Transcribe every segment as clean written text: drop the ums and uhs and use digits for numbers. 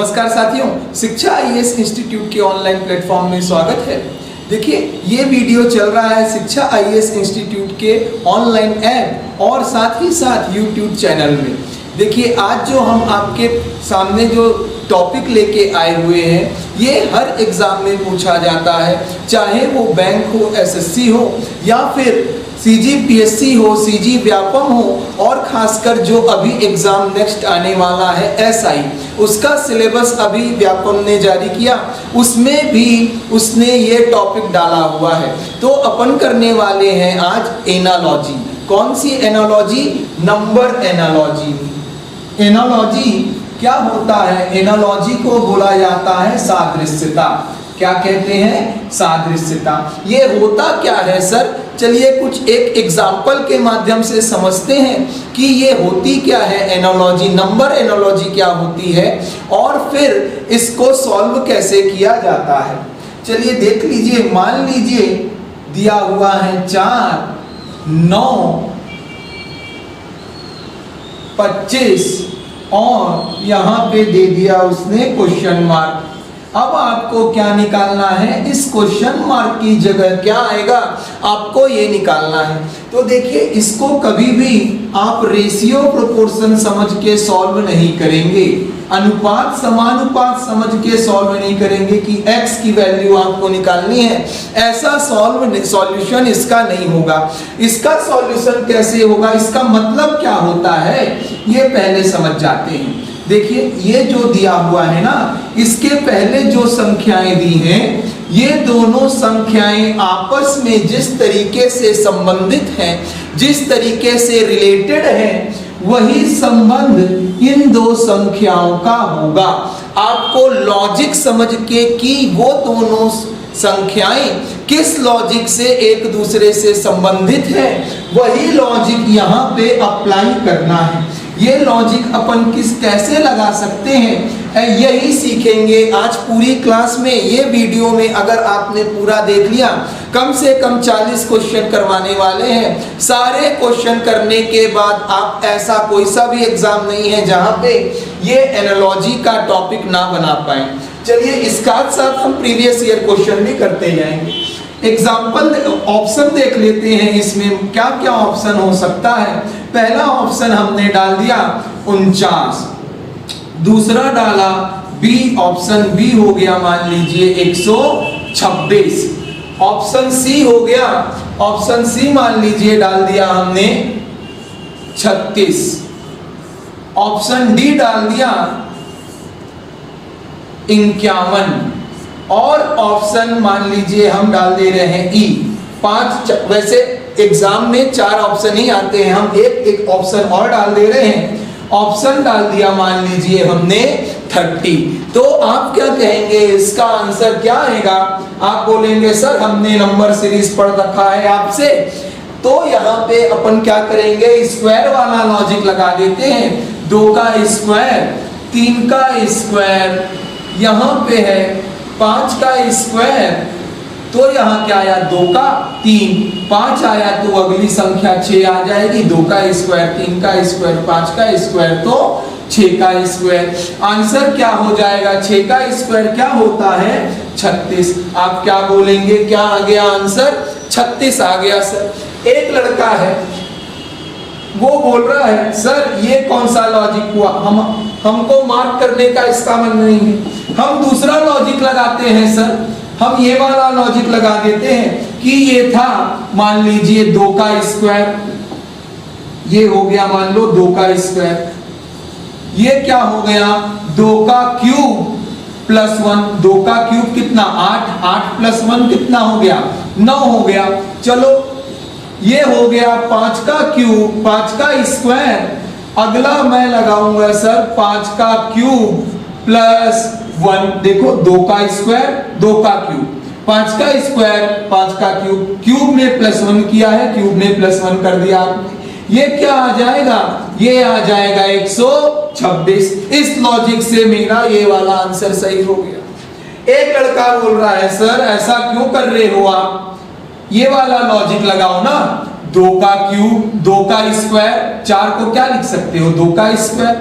नमस्कार साथियों, शिक्षा आईएएस इंस्टीट्यूट के ऑनलाइन प्लेटफॉर्म में स्वागत है। देखिए, ये वीडियो चल रहा है शिक्षा आईएएस इंस्टीट्यूट के ऑनलाइन ऐप और साथ ही साथ यूट्यूब चैनल में। देखिए, आज जो हम आपके सामने जो टॉपिक लेके आए हुए हैं, ये हर एग्जाम में पूछा जाता है, चाहे वो बैंक हो, एसएससी हो या फिर सीजी हो, सीजी व्यापम हो और खासकर जो अभी एग्जाम नेक्स्ट आने वाला है एसआई, उसका सिलेबस अभी व्यापम ने जारी किया, उसमें भी उसने ये टॉपिक डाला हुआ है। तो अपन करने वाले हैं आज एनालॉजी। कौन सी एनालॉजी? Number analogy. एनालॉजी क्या होता है? एनालॉजी को बोला जाता है सादृश्यता। क्या कहते हैं? सादृश्यता। ये होता क्या है सर? चलिए कुछ एक एग्जाम्पल के माध्यम से समझते हैं कि ये होती क्या है एनालॉजी, नंबर एनालॉजी क्या होती है और फिर इसको सॉल्व कैसे किया जाता है। चलिए देख लीजिए, मान लीजिए दिया हुआ है 4, 9, 25 और यहां पे दे दिया उसने क्वेश्चन मार्क। अब आपको क्या निकालना है? इस क्वेश्चन मार्क की जगह क्या आएगा? आपको ये निकालना है। तो देखिए, इसको कभी भी आप रेशियो प्रोपोर्शन समझ के सॉल्व नहीं करेंगे, अनुपात समानुपात समझ के सॉल्व नहीं करेंगे कि x की वैल्यू आपको निकालनी है। ऐसा सॉल्यूशन इसका नहीं होगा। इसका सॉल्यूशन कैसे होगा, इसका मतलब क्या होता है, ये पहले समझ जाते हैं। देखिए, ये जो दिया हुआ है ना, इसके पहले जो संख्याएं दी हैं, ये दोनों संख्याएं आपस में जिस तरीके से संबंधित हैं, जिस तरीके से रिलेटेड हैं, वही संबंध इन दो संख्याओं का होगा। आपको लॉजिक समझ के कि वो दोनों संख्याएं किस लॉजिक से एक दूसरे से संबंधित है, वही लॉजिक यहाँ पे अप्लाई करना है। ये लॉजिक अपन कैसे लगा सकते हैं, यही सीखेंगे आज पूरी क्लास में। ये वीडियो में अगर आपने पूरा देख लिया, कम से कम 40 क्वेश्चन करवाने वाले हैं। सारे क्वेश्चन करने के बाद आप ऐसा कोई सा भी एग्जाम नहीं है जहां पे ये एनालॉजी का टॉपिक ना बना पाए। चलिए, इसका साथ हम प्रीवियस ईयर क्वेश्चन भी करते जाएंगे। एग्जाम्पल ऑप्शन देख लेते हैं, इसमें क्या क्या ऑप्शन हो सकता है। पहला ऑप्शन हमने डाल दिया 49, दूसरा डाला बी, ऑप्शन बी हो गया मान लीजिए 126, ऑप्शन सी हो गया, ऑप्शन सी मान लीजिए डाल दिया हमने 36, ऑप्शन डी डाल दिया 51 और ऑप्शन मान लीजिए हम डाल दे रहे हैं ई 5। वैसे एग्जाम में 4 ऑप्शन ही आते हैं, हम एक ऑप्शन और डाल दे रहे हैं। ऑप्शन डाल दिया मान लीजिए हमने 30। तो आप क्या कहेंगे, इसका आंसर क्या आएगा? आप बोलेंगे सर हमने नंबर सीरीज पढ़ रखा है आपसे, तो यहाँ पे अपन क्या करेंगे, स्क्वायर वाला लॉजिक लगा देते हैं। 2 का स्क्वायर, 3 का स्क्वायर, यहाँ पे है 5 का स्क्वायर, तो यहाँ क्या आया 2 का 3, 5 आया तो अगली संख्या 6 आ जाएगी। 2 का स्क्वायर, 3 का स्क्वायर, 5 का स्क्वायर तो 6 का स्क्वायर। आंसर क्या हो जाएगा? 6 का स्क्वायर क्या होता है? 36। आप क्या बोलेंगे, क्या आ गया आंसर? 36 आ गया सर। एक लड़का है, वो बोल रहा है सर ये कौन सा लॉजिक हुआ, हमको मार्क करने का इसका मन नहीं है, हम दूसरा लॉजिक लगाते हैं सर, हम ये वाला लॉजिक लगा देते हैं कि ये था मान लीजिए 2 का स्क्वायर, ये हो गया मान लो 2 का स्क्वायर, ये क्या हो गया 2 का क्यूब प्लस 1। 2 का क्यूब कितना? 8, 8 प्लस 1 कितना हो गया? 9 हो गया। चलो ये हो गया 5 का क्यूब, 5 का स्क्वायर। अगला मैं लगाऊंगा सर 5 का क्यूब प्लस 1। देखो 2 का स्क्वायर, 2 का क्यूब, 5 का स्क्वायर, 5 का क्यूब, क्यूब में प्लस 1 किया है, क्यूब में प्लस 1 कर दिया आपने। ये क्या आ जाएगा? ये आ जाएगा 126। इस लॉजिक से मेरा ये वाला आंसर सही हो गया। एक लड़का बोल रहा है सर ऐसा क्यों कर रहे हो आप, ये वाला लॉजिक लगाओ ना। 2 का क्यूब, 2 का स्क्वायर, 4 को क्या लिख सकते हो? 2 का स्क्वायर।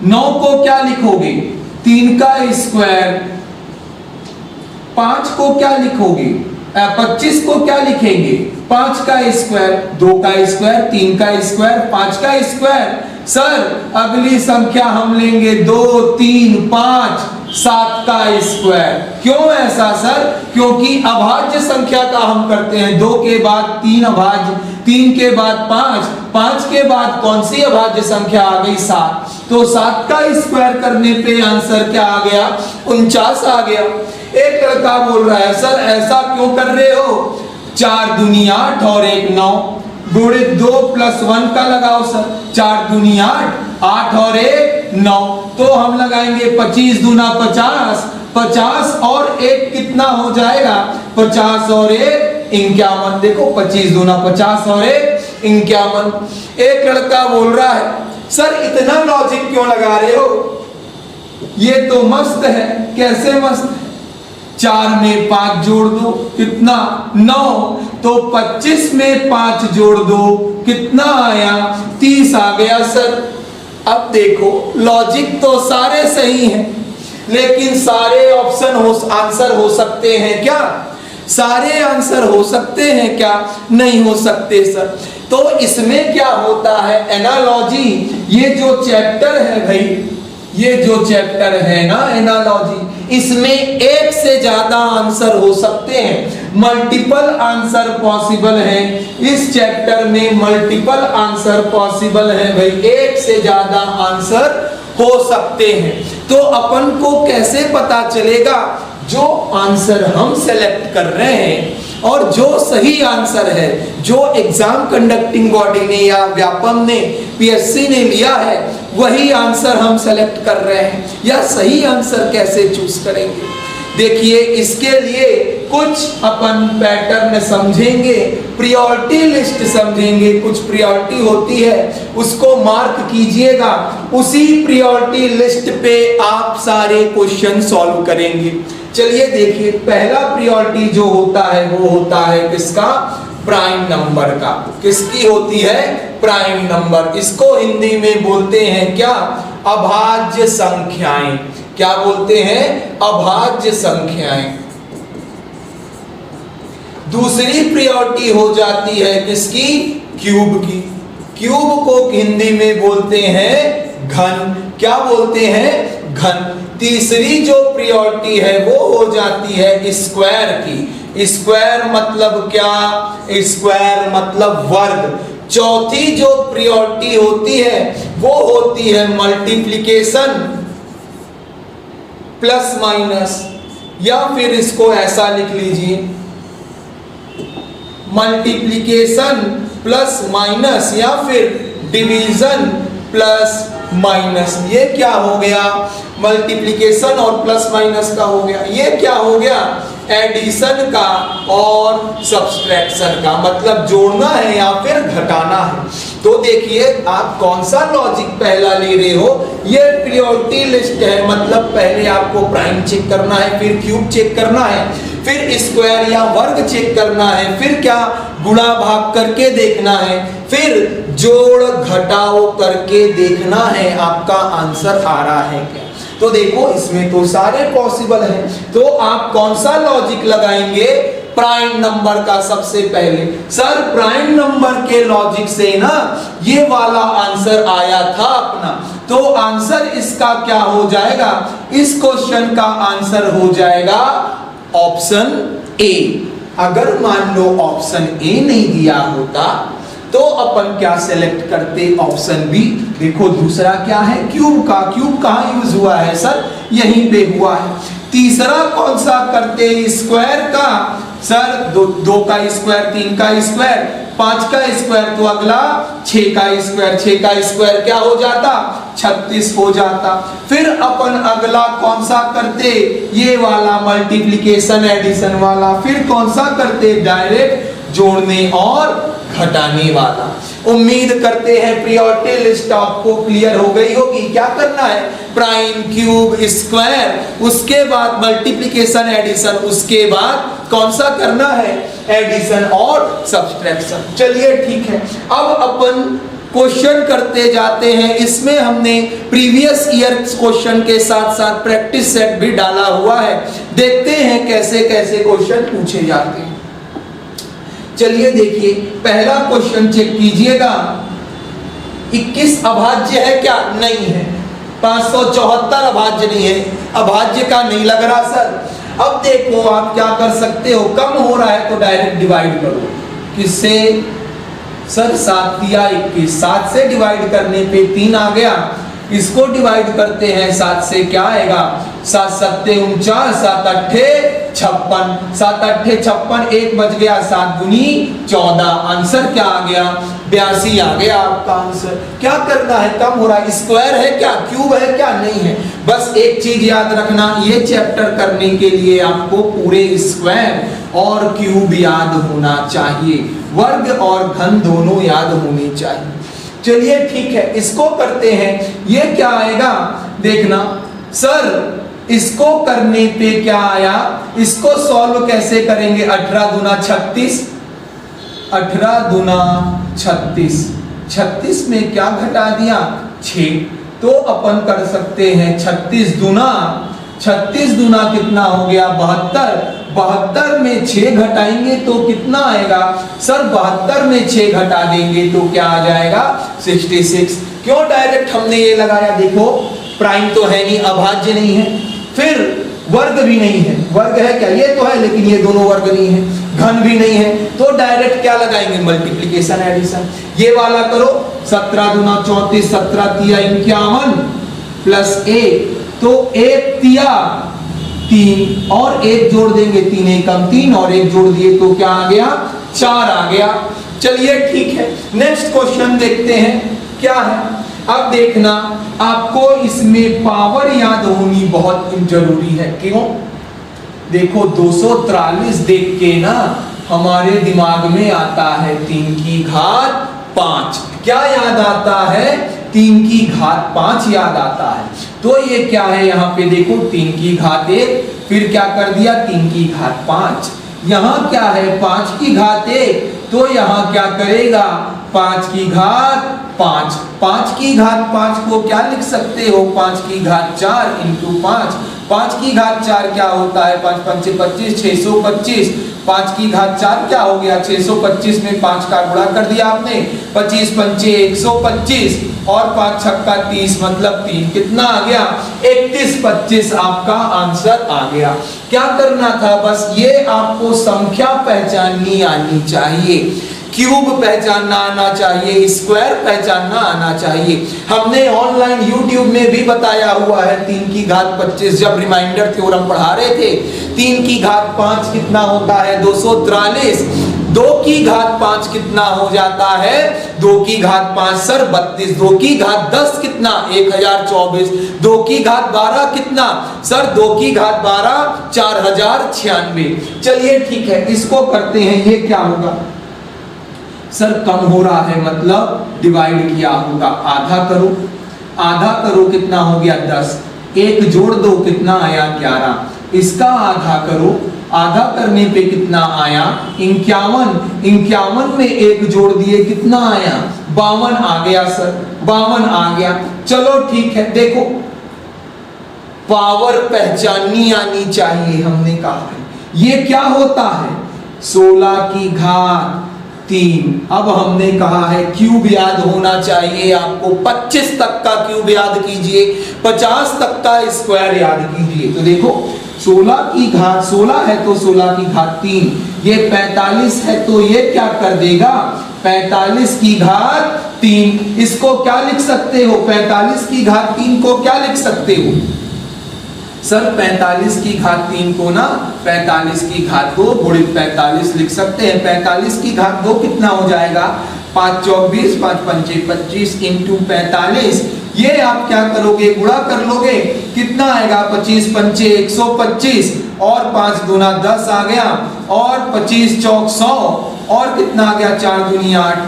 9 को क्या लिखोगे? 3 का स्क्वायर, 5 को क्या लिखोगे, 25 को क्या लिखेंगे, 5 का स्क्वायर, 2 का स्क्वायर, 3 का स्क्वायर, 5 का स्क्वायर। सर अगली संख्या हम लेंगे 2, 3, 5, 7 का स्क्वायर। क्यों ऐसा सर? क्योंकि अभाज्य संख्या का हम करते हैं, 2 के बाद 3 अभाज्य, 3 के बाद 5, 5 के बाद कौन सी अभाज्य संख्या आ गई, 7। तो 7 का स्क्वायर करने पे आंसर क्या आ गया, 49 आ गया। एक लड़का बोल रहा है सर ऐसा क्यों कर रहे हो, 4 दूनी 8 और 1 9, गुणे 2 + 1 का लगाओ सर, 4 दूनी 8, 8 और 1 9, तो हम लगाएंगे 25 दूना 50, 50 और 1 कितना हो जाएगा, 50 और 1 51। देखो 25 दूना 50 और 1 51। एक लड़का बोल रहा है सर इतना लॉजिक क्यों लगा रहे हो, ये तो मस्त है। कैसे मस्त? 4 में 5 जोड़ दो, कितना, 9, तो 25 में 5 जोड़ दो, कितना आया, 30 आ गया सर। अब देखो लॉजिक तो सारे सही हैं, लेकिन सारे ऑप्शन आंसर हो सकते हैं क्या, सारे आंसर हो सकते हैं क्या, नहीं हो सकते सर। तो इसमें क्या होता है, एनालॉजी, ये जो चैप्टर है भाई, ये जो चैप्टर है ना एनालॉजी, इसमें एक से ज्यादा आंसर हो सकते हैं, मल्टीपल आंसर पॉसिबल है। इस चैप्टर में मल्टीपल आंसर पॉसिबल है भाई, एक से ज्यादा आंसर हो सकते हैं। तो अपन को कैसे पता चलेगा, जो आंसर हम सेलेक्ट कर रहे हैं और जो सही आंसर है, जो एग्जाम कंडक्टिंग बॉडी ने या व्यापम ने, पीएससी ने लिया है, वही आंसर हम सेलेक्ट कर रहे हैं, या सही आंसर कैसे चूज करेंगे। देखिए इसके लिए कुछ अपन पैटर्न समझेंगे, प्रायोरिटी लिस्ट समझेंगे। कुछ प्रायोरिटी होती है उसको मार्क कीजिएगा, उसी प्रायोरिटी लिस्ट पे आप सारे क्वेश्चन सॉल्व करेंगे। चलिए देखिए, पहला प्रायोरिटी जो होता है वो होता है किसका, प्राइम नंबर का। किसकी होती है, प्राइम नंबर। इसको हिंदी में बोलते हैं क्या, अभाज्य संख्याएं। क्या बोलते हैं, अभाज्य संख्याएं। दूसरी प्रायोरिटी हो जाती है किसकी, क्यूब की। क्यूब को हिंदी में बोलते हैं घन। क्या बोलते हैं, घन। तीसरी जो प्रायोरिटी है वो हो जाती है स्क्वायर की। स्क्वायर मतलब क्या, स्क्वायर मतलब वर्ग। चौथी जो प्रायोरिटी होती है वो होती है मल्टीप्लिकेशन प्लस माइनस, या फिर इसको ऐसा लिख लीजिए, मल्टीप्लिकेशन प्लस माइनस, या फिर डिवीजन प्लस माइनस। ये क्या हो गया, मल्टीप्लिकेशन और प्लस माइनस का हो गया। ये क्या हो गया, एडिशन का और सब्सट्रैक्शन का, मतलब जोड़ना है या फिर घटाना है। तो देखिए आप कौन सा लॉजिक पहला ले रहे हो, ये प्रायोरिटी लिस्ट है, मतलब पहले आपको प्राइम चेक करना है, फिर क्यूब चेक करना है, फिर स्क्वायर या वर्ग चेक करना है, फिर क्या गुणा भाग करके देखना है, फिर जोड़ घटाओ करके देखना है आपका आंसर आ रहा है क्या। तो देखो इसमें तो सारे पॉसिबल हैं, तो आप कौन सा लॉजिक लगाएंगे, प्राइम नंबर का सबसे पहले। सर प्राइम नंबर के लॉजिक से ना ये वाला आंसर आया था अपना, तो आंसर इसका क्या हो जाएगा, इस क्वेश्चन का आंसर हो जाएगा ऑप्शन ए। अगर मान लो ऑप्शन ए नहीं दिया होता तो अपन क्या सेलेक्ट करते, ऑप्शन बी। देखो दूसरा क्या है, क्यूब का। क्यूब कहाँ यूज हुआ है सर, यहीं पे हुआ है। तीसरा कौन सा करते, स्क्वायर का। सर 2 का स्क्वायर, 3 का स्क्वायर, 5 का स्क्वायर, तो अगला 6 का स्क्वायर। 6 का स्क्वायर क्या हो जाता, 36 हो जाता। फिर अपन अगला कौन सा करते, ये वाला मल्टीप्लिकेशन एडिशन वाला। फिर कौन सा करते, डायरेक्ट जोड़ने और घटाने वाला। उम्मीद करते हैं प्रायोरिटी लिस्ट आपको क्लियर हो गई होगी। क्या करना है, प्राइम, क्यूब, स्क्वायर, उसके बाद मल्टीप्लिकेशन एडिशन, उसके बाद कौन सा करना है, एडिशन और सब्सट्रैक्शन। चलिए ठीक है, अब अपन क्वेश्चन करते जाते हैं। इसमें हमने प्रीवियस ईयर क्वेश्चन के साथ साथ प्रैक्टिस सेट भी डाला हुआ है। देखते हैं कैसे कैसे क्वेश्चन पूछे जाते हैं। चलिए देखिए, पहला क्वेश्चन चेक कीजिएगा। 21 अभाज्य है क्या? नहीं है। 574 अभाज्य नहीं है, अभाज्य का नहीं लग रहा सर। अब देखो आप क्या कर सकते हो, कम हो रहा है तो डायरेक्ट डिवाइड करो। किससे सर? 7 या 21, 7 से डिवाइड करने पे 3 आ गया। इसको डिवाइड करते हैं 7 से, क्या आएगा? 7 सत्ते 49, 7 अट्ठे 56, 7 अट्ठे 56, 1 बच गया, 7 दूनी 14। आंसर क्या आ गया? 82 आ गया आपका आंसर। क्या करना है? कम हो रहा है। स्क्वायर है क्या? क्यूब है क्या? नहीं है। बस एक चीज याद रखना, ये चैप्टर करने के लिए आपको पूरे स्क्वायर और क्यूब याद होना चाहिए, वर्ग और घन दोनों याद होने चाहिए। चलिए ठीक है, इसको करते हैं। ये क्या आएगा देखना सर, इसको करने पे क्या आया? इसको सॉल्व कैसे करेंगे? 18 दूना 36, 18 दूना 36, 36 में क्या घटा दिया? 6। तो अपन कर सकते हैं 36 दूना कितना हो गया? 72। 72 में 6 घटाएंगे तो कितना आएगा सर? 72 में 6 घटा देंगे तो क्या आ जाएगा? 66। क्यों डायरेक्ट हमने ये लगाया? देखो प्राइम तो है नहीं, अभाज्य नहीं है, फिर वर्ग भी नहीं है। वर्ग है क्या? ये तो है, लेकिन ये दोनों वर्ग नहीं है, घन भी नहीं है, तो डायरेक्ट क्या लगाएंगे? Multiplication addition. ये वाला करो, 17 दूना 34, 17 तिया 51 प्लस 1, तो 1 तिया 3 और 1 जोड़ देंगे, 3 एकम 3 और 1 जोड़ दिए तो क्या आ गया? 4 आ गया। चलिए ठीक है, नेक्स्ट क्वेश्चन देखते हैं क्या है। अब देखना, आपको इसमें पावर याद होनी बहुत जरूरी है। क्यों? देखो 243 देख के ना हमारे दिमाग में आता है 3 की घात 5। क्या याद आता है? 3 की घात 5 याद आता है। तो ये क्या है? यहाँ पे देखो 3 की घात 1, फिर क्या कर दिया? 3 की घात 5। यहाँ क्या है? 5 की घात 1, तो यहाँ क्या करेगा? 5 की घात 5। 5 की घात 5 को क्या लिख सकते हो? 5 की घात 4 इंटू 5। 5 की घात 4 क्या होता है? 5 पंचे 25, 625। 5 की घात 4 क्या हो गया? 625 में 5 का गुणा कर दिया आपने, 25 पंचे 125 और 5 छक्का 30 मतलब 3 कितना आ गया? 31, 25 आपका आंसर आ गया। क्या करना था? बस ये आपको संख्या पहचाननी आनी चाहिए, क्यूब पहचानना आना चाहिए, स्क्वायर पहचानना आना चाहिए। हमने ऑनलाइन यूट्यूब में भी बताया हुआ है 3 की घात 25, जब रिमाइंडर थ्योरम पढ़ा रहे थे। 3 की घात 5 कितना होता है? 243। 2 की घात 5 कितना हो जाता है? 2 की घात 5 सर 32। 2 की घात 10 कितना? 1024। 2 की घात 12 कितना सर? 2 की घात 12 4096। चलिए ठीक है, इसको करते हैं। ये क्या होगा सर? कम हो रहा है मतलब डिवाइड किया होगा, आधा करो। आधा करो कितना हो गया? 10। 1 जोड़ दो कितना आया? 11। इसका आधा करो, आधा करने पे कितना आया? 51। 51 में 1 जोड़ दिए कितना आया? 52 आ गया सर, 52 आ गया। चलो ठीक है, देखो पावर पहचाननी आनी चाहिए, हमने कहा है। ये क्या होता है? 16 की घात 3। अब हमने कहा है क्यूब याद होना चाहिए आपको। 25 तक का क्यूब याद कीजिए, 50 तक का स्क्वायर याद कीजिए। तो देखो 16 की घात 16 है तो 16 की घात 3, ये 45 है तो ये क्या कर देगा? 45 की घात 3। इसको क्या लिख सकते हो? 45 की घात 3 को क्या लिख सकते हो सर? 45 की घात 3 को ना 45 की घात 2 गुणित 45 लिख सकते हैं। 45 की घात 2 कितना हो जाएगा? 5 24, 5 पंचे 25 इंटू 45। ये आप क्या करोगे? गुणा कर लोगे, कितना आएगा? 25 पंचे 125 और 5 दूना 10 आ गया और 25 चौक 100 और कितना आ गया? 4 दूनी 8।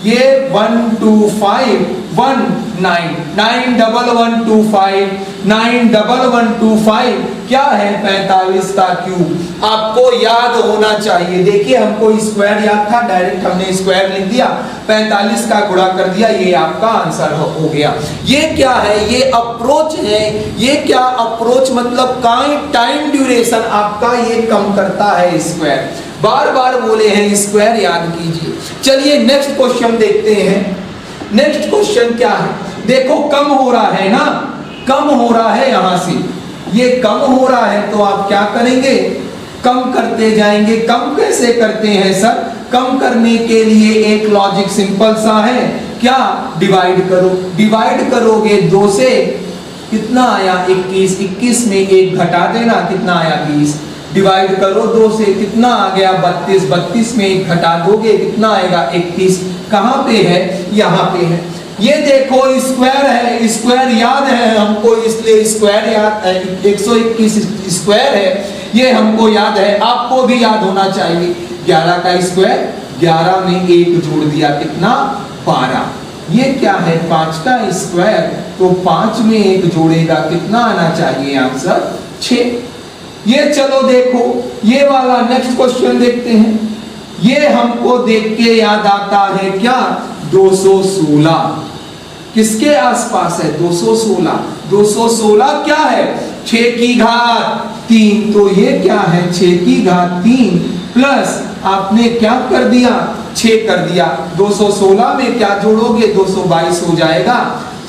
ये 125 91125 क्या है 45 का क्यूब। आपको याद होना चाहिए। देखिए हमको स्क्वायर याद था, डायरेक्ट हमने स्क्वायर लिख दिया, 45 का गुणा कर दिया, ये आपका आंसर हो गया। ये क्या है, ये अप्रोच है। ये क्या अप्रोच मतलब टाइम ड्यूरेशन आपका ये कम करता है स्क्वायर। बार बार बोले हैं स्क्वायर याद कीजिए। चलिए नेक्स्ट क्वेश्चन देखते हैं। नेक्स्ट क्वेश्चन क्या है, देखो कम हो रहा है ना, कम हो रहा है यहां से, ये कम हो रहा है तो आप क्या करेंगे, कम करते जाएंगे। कम कैसे करते हैं सर, कम करने के लिए एक लॉजिक सिंपल सा है, क्या, डिवाइड करो। डिवाइड करोगे 2 से, कितना आया 21, 21 में 1 घटा देना, कितना आया 20। डिवाइड करो 2 से, कितना आ गया 32, 32 में 1 घटा दोगे, कितना आएगा 31। कहाँ पे है, यहाँ पे है। ये देखो स्क्वायर है, स्क्वायर याद है हमको, इसलिए स्क्वायर याद है, 121 स्क्वायर है, ये हमको याद है, आपको भी याद होना चाहिए। 11 का स्क्वायर, 11 में 1 जोड़ दिया, कितना 12। ये क्या है 5 का स्क्वायर, तो 5 में 1 जोड़ेगा, कितना आना चाहिए आंसर 6। ये चलो देखो ये वाला नेक्स्ट क्वेश्चन देखते हैं। ये हमको देख के याद आता है क्या, 216 किसके आसपास है, 216। 216 क्या है, 6 की घात 3, तो ये क्या है 6 की घात 3 प्लस आपने क्या कर दिया 6 कर दिया। 216 में क्या जोड़ोगे, 222 हो जाएगा।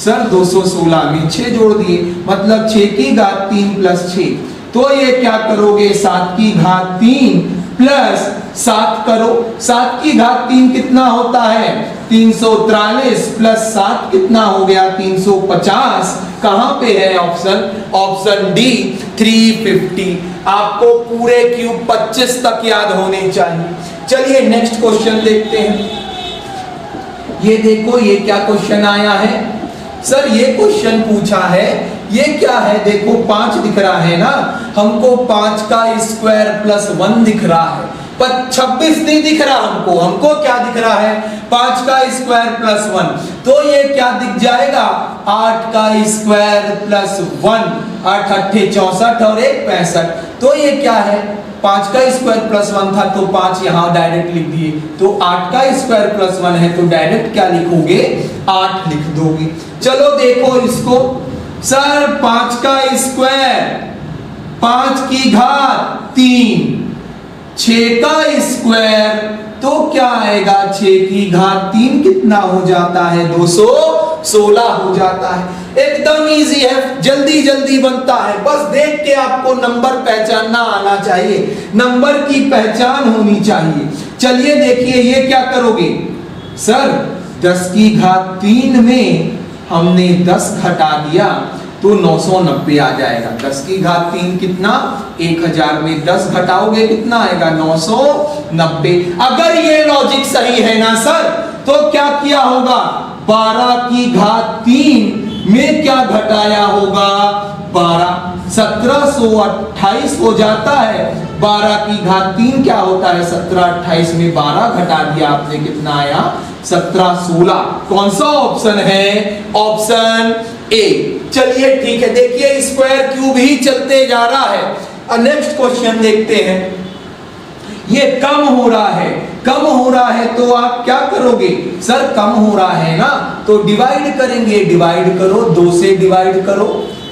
सर 216 में 6 जोड़ दिए, मतलब 6 की घात 3 प्लस 6, तो ये क्या करोगे 7 की घात 3 प्लस 7 करो। 7 की घात 3 कितना होता है 343 प्लस 7 कितना हो गया 350। कहां पे है ऑप्शन, ऑप्शन डी 350। आपको पूरे क्यूब 25 तक याद होने चाहिए। चलिए नेक्स्ट क्वेश्चन देखते हैं। ये देखो ये क्या क्वेश्चन आया है सर, ये क्वेश्चन पूछा है, ये क्या है देखो 5 दिख रहा है ना, हमको 5 का स्क्वायर प्लस 1 दिख रहा है, पर 26 नहीं दिख रहा हमको। हमको क्या दिख रहा है 5 का स्क्वायर प्लस 1, तो ये क्या दिख जाएगा 8 का स्क्वायर प्लस 1, 8 अट्ठे 64 और 1 65, तो ये क्या है 5 का स्क्वायर प्लस 1 था तो 5 यहाँ डायरेक्ट लिख दिए, तो 8 का स्क्वायर प्लस 1 है तो डायरेक्ट क्या लिखोगे 8 लिख दोगे। चलो देखो इसको, सर 5 का स्क्वायर 5 की घात 3, 6 का स्क्वायर तो क्या आएगा 6 की घात 3 कितना हो जाता है 216 हो जाता है। एकदम इजी है, जल्दी जल्दी बनता है, बस देख के आपको नंबर पहचानना आना चाहिए, नंबर की पहचान होनी चाहिए। चलिए देखिए ये क्या करोगे सर 10 की घात 3 में हमने 10 घटा दिया तो 990 आ जाएगा। 10 की घात 3 कितना 1000 में 10 घटाओगे कितना आएगा 990। अगर ये लॉजिक सही है ना सर, तो क्या किया होगा 12 की घात 3 में क्या घटाया होगा 12, 1728 हो जाता है। 12 की घात 3 क्या होता है 1728 में 12 घटा दिया आपने, कितना आया 1716। कौन सा ऑप्शन है, ऑप्शन ए। चलिए ठीक है, देखिए स्क्वायर क्यूब ही चलते जा रहा है। नेक्स्ट क्वेश्चन देखते हैं। ये कम हो रहा है, कम हो रहा है तो आप क्या करोगे सर, कम हो रहा है ना तो डिवाइड करेंगे। डिवाइड करो 2 से डिवाइड करो,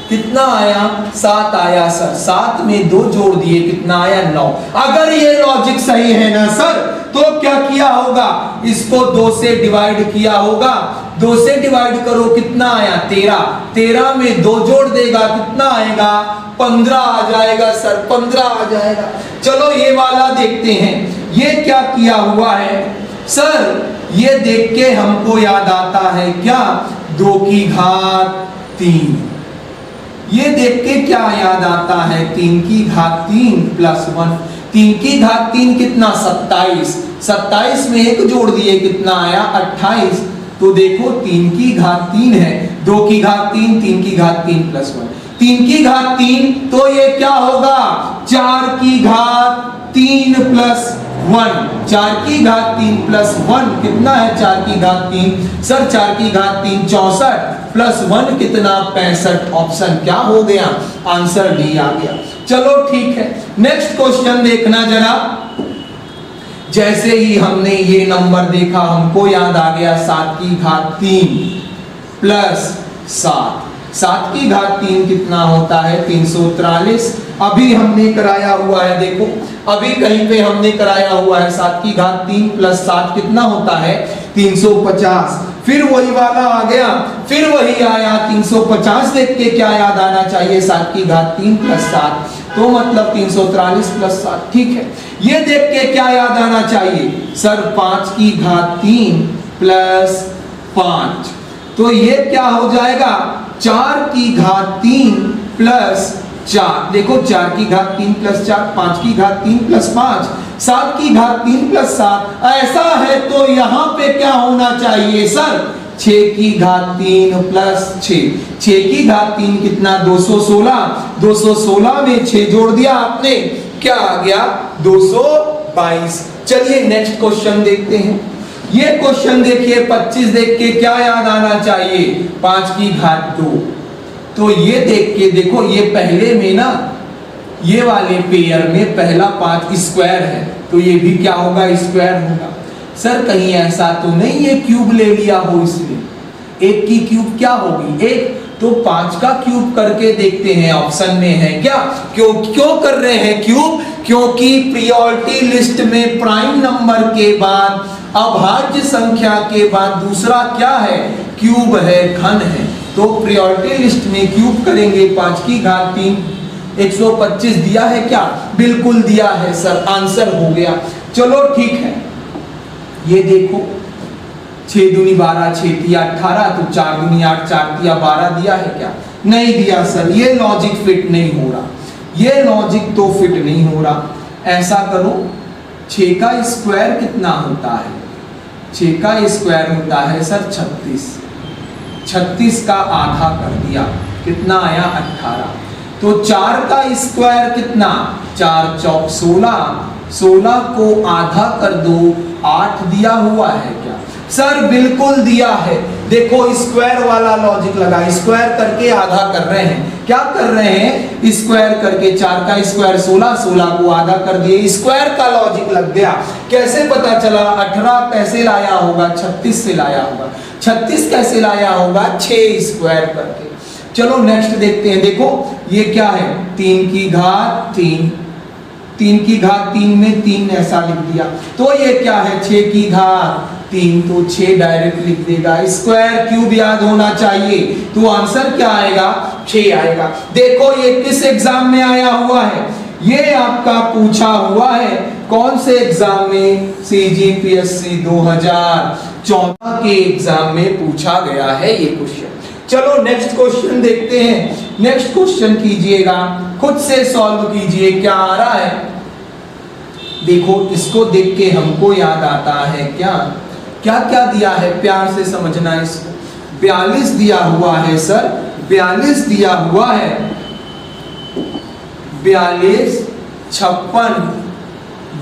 कितना आया 7 आया सर, 7 में 2 जोड़ दिए कितना आया 9। अगर ये लॉजिक सही है ना सर, तो क्या किया होगा इसको 2 से डिवाइड किया होगा। 2 से डिवाइड करो कितना आया 13, 13 में 2 जोड़ देगा कितना आएगा 15 आ जाएगा सर, 15 आ जाएगा। चलो ये वाला देखते हैं, ये क्या किया हुआ है सर, ये देख के हमको याद आता है क्या 2 की घात 3, ये देख के क्या याद आता है 3 की घात 3 प्लस 1, 3 की घात 3 कितना 27, 27 में 1 जोड़ दिए कितना आया 28, तो देखो 3 की घात 3 है, 2 की घात 3, 3 की घात 3 प्लस 1, 3 की घात 3 तो ये क्या होगा 4 की घात 3 प्लस 1, 4 की घात 3 प्लस 1 कितना है 4 की घात 3, सर 4 की घात 3 64 प्लस 1 कितना 65। ऑप्शन क्या हो गया, आंसर डी आ गया। चलो ठीक है, नेक्स्ट क्वेश्चन देखना जरा। जैसे ही हमने ये नंबर देखा हमको याद आ गया 7 की घात 3 प्लस 7 की घात 3 कितना होता है 343। अभी हमने कराया हुआ है, देखो अभी कहीं पे हमने कराया हुआ है 7 की घात 3 प्लस 7 कितना होता है 350। फिर वही वाला आ गया, फिर वही आया 350। देख के क्या याद आना चाहिए 7 की घात 3 प्लस 7 तो मतलब 343 प्लस 7। ठीक है, ये देख के क्या याद आना चाहिए सर 5 की घात 3 प्लस 5 तो ये क्या हो जाएगा 4 की घात 3 प्लस 4। देखो 4 की घात 3 प्लस 4, 5 की घात 3 प्लस 5, 7 की घात 3 प्लस 7। ऐसा है तो यहाँ पे क्या होना चाहिए सर 6 की घात 3 प्लस 6 की घात 3 कितना 216, 216 में 6 जोड़ दिया आपने, क्या आ गया 222। चलिए नेक्स्ट क्वेश्चन देखते हैं। ये क्वेश्चन देखिए 25 देख के क्या याद आना चाहिए 5 की घात 2। तो ये देख के देखो ये पहले में ना ये वाले पेयर में पहला 5 स्क्वायर है तो ये भी क्या होगा स्क्वायर होगा। सर कहीं ऐसा तो नहीं ये क्यूब ले लिया हो इसने, एक की क्यूब क्या होगी एक, तो 5 का क्यूब करके देखते हैं ऑप्शन में है क्या। क्यों कर रहे हैं क्यूब, क्योंकि प्रायोरिटी लिस्ट में प्राइम नंबर के बाद अभाज्य संख्या के बाद दूसरा क्या है क्यूब है घन है, तो प्रायोरिटी लिस्ट में क्यूब करेंगे 5 की घात 3 125 दिया है क्या, बिल्कुल दिया है सर, आंसर हो गया। चलो ठीक है, ये देखो 6 दूनी 12 6 तिया 18 तो 4 दूनी 8 4 तिया 12 दिया है क्या, नहीं दिया सर, ये लॉजिक फिट नहीं हो रहा, ये लॉजिक तो फिट नहीं हो रहा। ऐसा करो 6 का स्क्वायर कितना होता है, 6 का स्क्वायर होता है सर 36, 36 का आधा कर दिया कितना आया 18, तो 4 का स्क्वायर कितना 4 चौक 16, 16 को आधा कर दो 8 दिया हुआ है क्या, सर बिल्कुल दिया है। देखो स्क्वायर वाला लॉजिक लगा, स्क्वायर करके आधा कर रहे हैं, क्या कर रहे हैं स्क्वायर करके 4 का स्क्वायर 16, 16 को आधा कर दिए, स्क्वायर का लॉजिक लग गया। कैसे पता चला 18 कैसे लाया होगा 36 से लाया होगा, 36 कैसे लाया होगा 6 स्क्वायर करके। चलो नेक्स्ट देखते हैं, देखो ये क्या है 3 की घात 3, 3 की घात 3 में 3 ऐसा लिख दिया, तो ये क्या है 6 की घात 3 तो 6 डायरेक्ट लिख देगा, स्क्वायर क्यूब याद होना चाहिए, तो आंसर क्या आएगा 6 आएगा। देखो ये किस एग्जाम में आया हुआ है, ये आपका पूछा हुआ है कौन से एग्जाम में, CGPSC 2014 के एग्जाम में पूछा गया है ये क्वेश्चन। चलो नेक्स्ट क्वेश्चन देखते हैं, नेक्स्ट क्वेश्चन कीजिएगा, खुद से सॉल्व कीजिए क्या आ रहा है। देखो इसको देख के हमको याद आता है क्या क्या क्या दिया है, प्यार से समझना इसको। 42 दिया हुआ है सर, 42 दिया हुआ है, 42 56